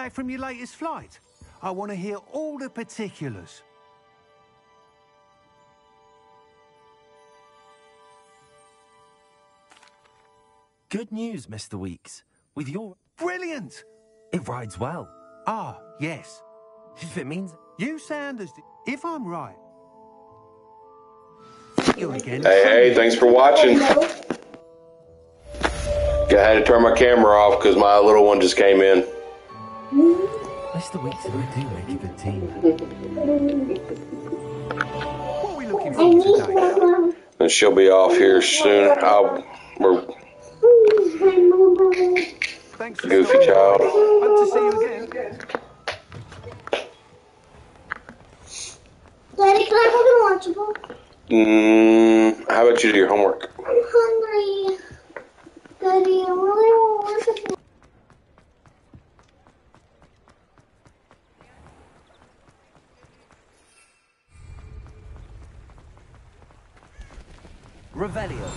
back from your latest flight? I want to hear all the particulars. Good news, Mr. Weeks. With your... Brilliant! It rides well. Ah, yes. If it means... You sound as... If I'm right... You again. Hey, thanks for watching. I had to turn my camera off because my little one just came in. Mr. Weeks and I do make a good team. What are we looking for today? And she'll be off here soon. Thanks for Goofy child. Hope to see you again. Daddy, can I have a Lunchable? How about you do your homework? I'm hungry. Daddy, I really want Lunchable. Revelio.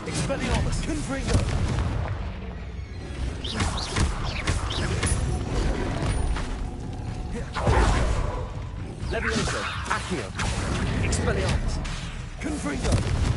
Expelliarmus, Confringo! Levioso, Accio, Expelliarmus, Confringo!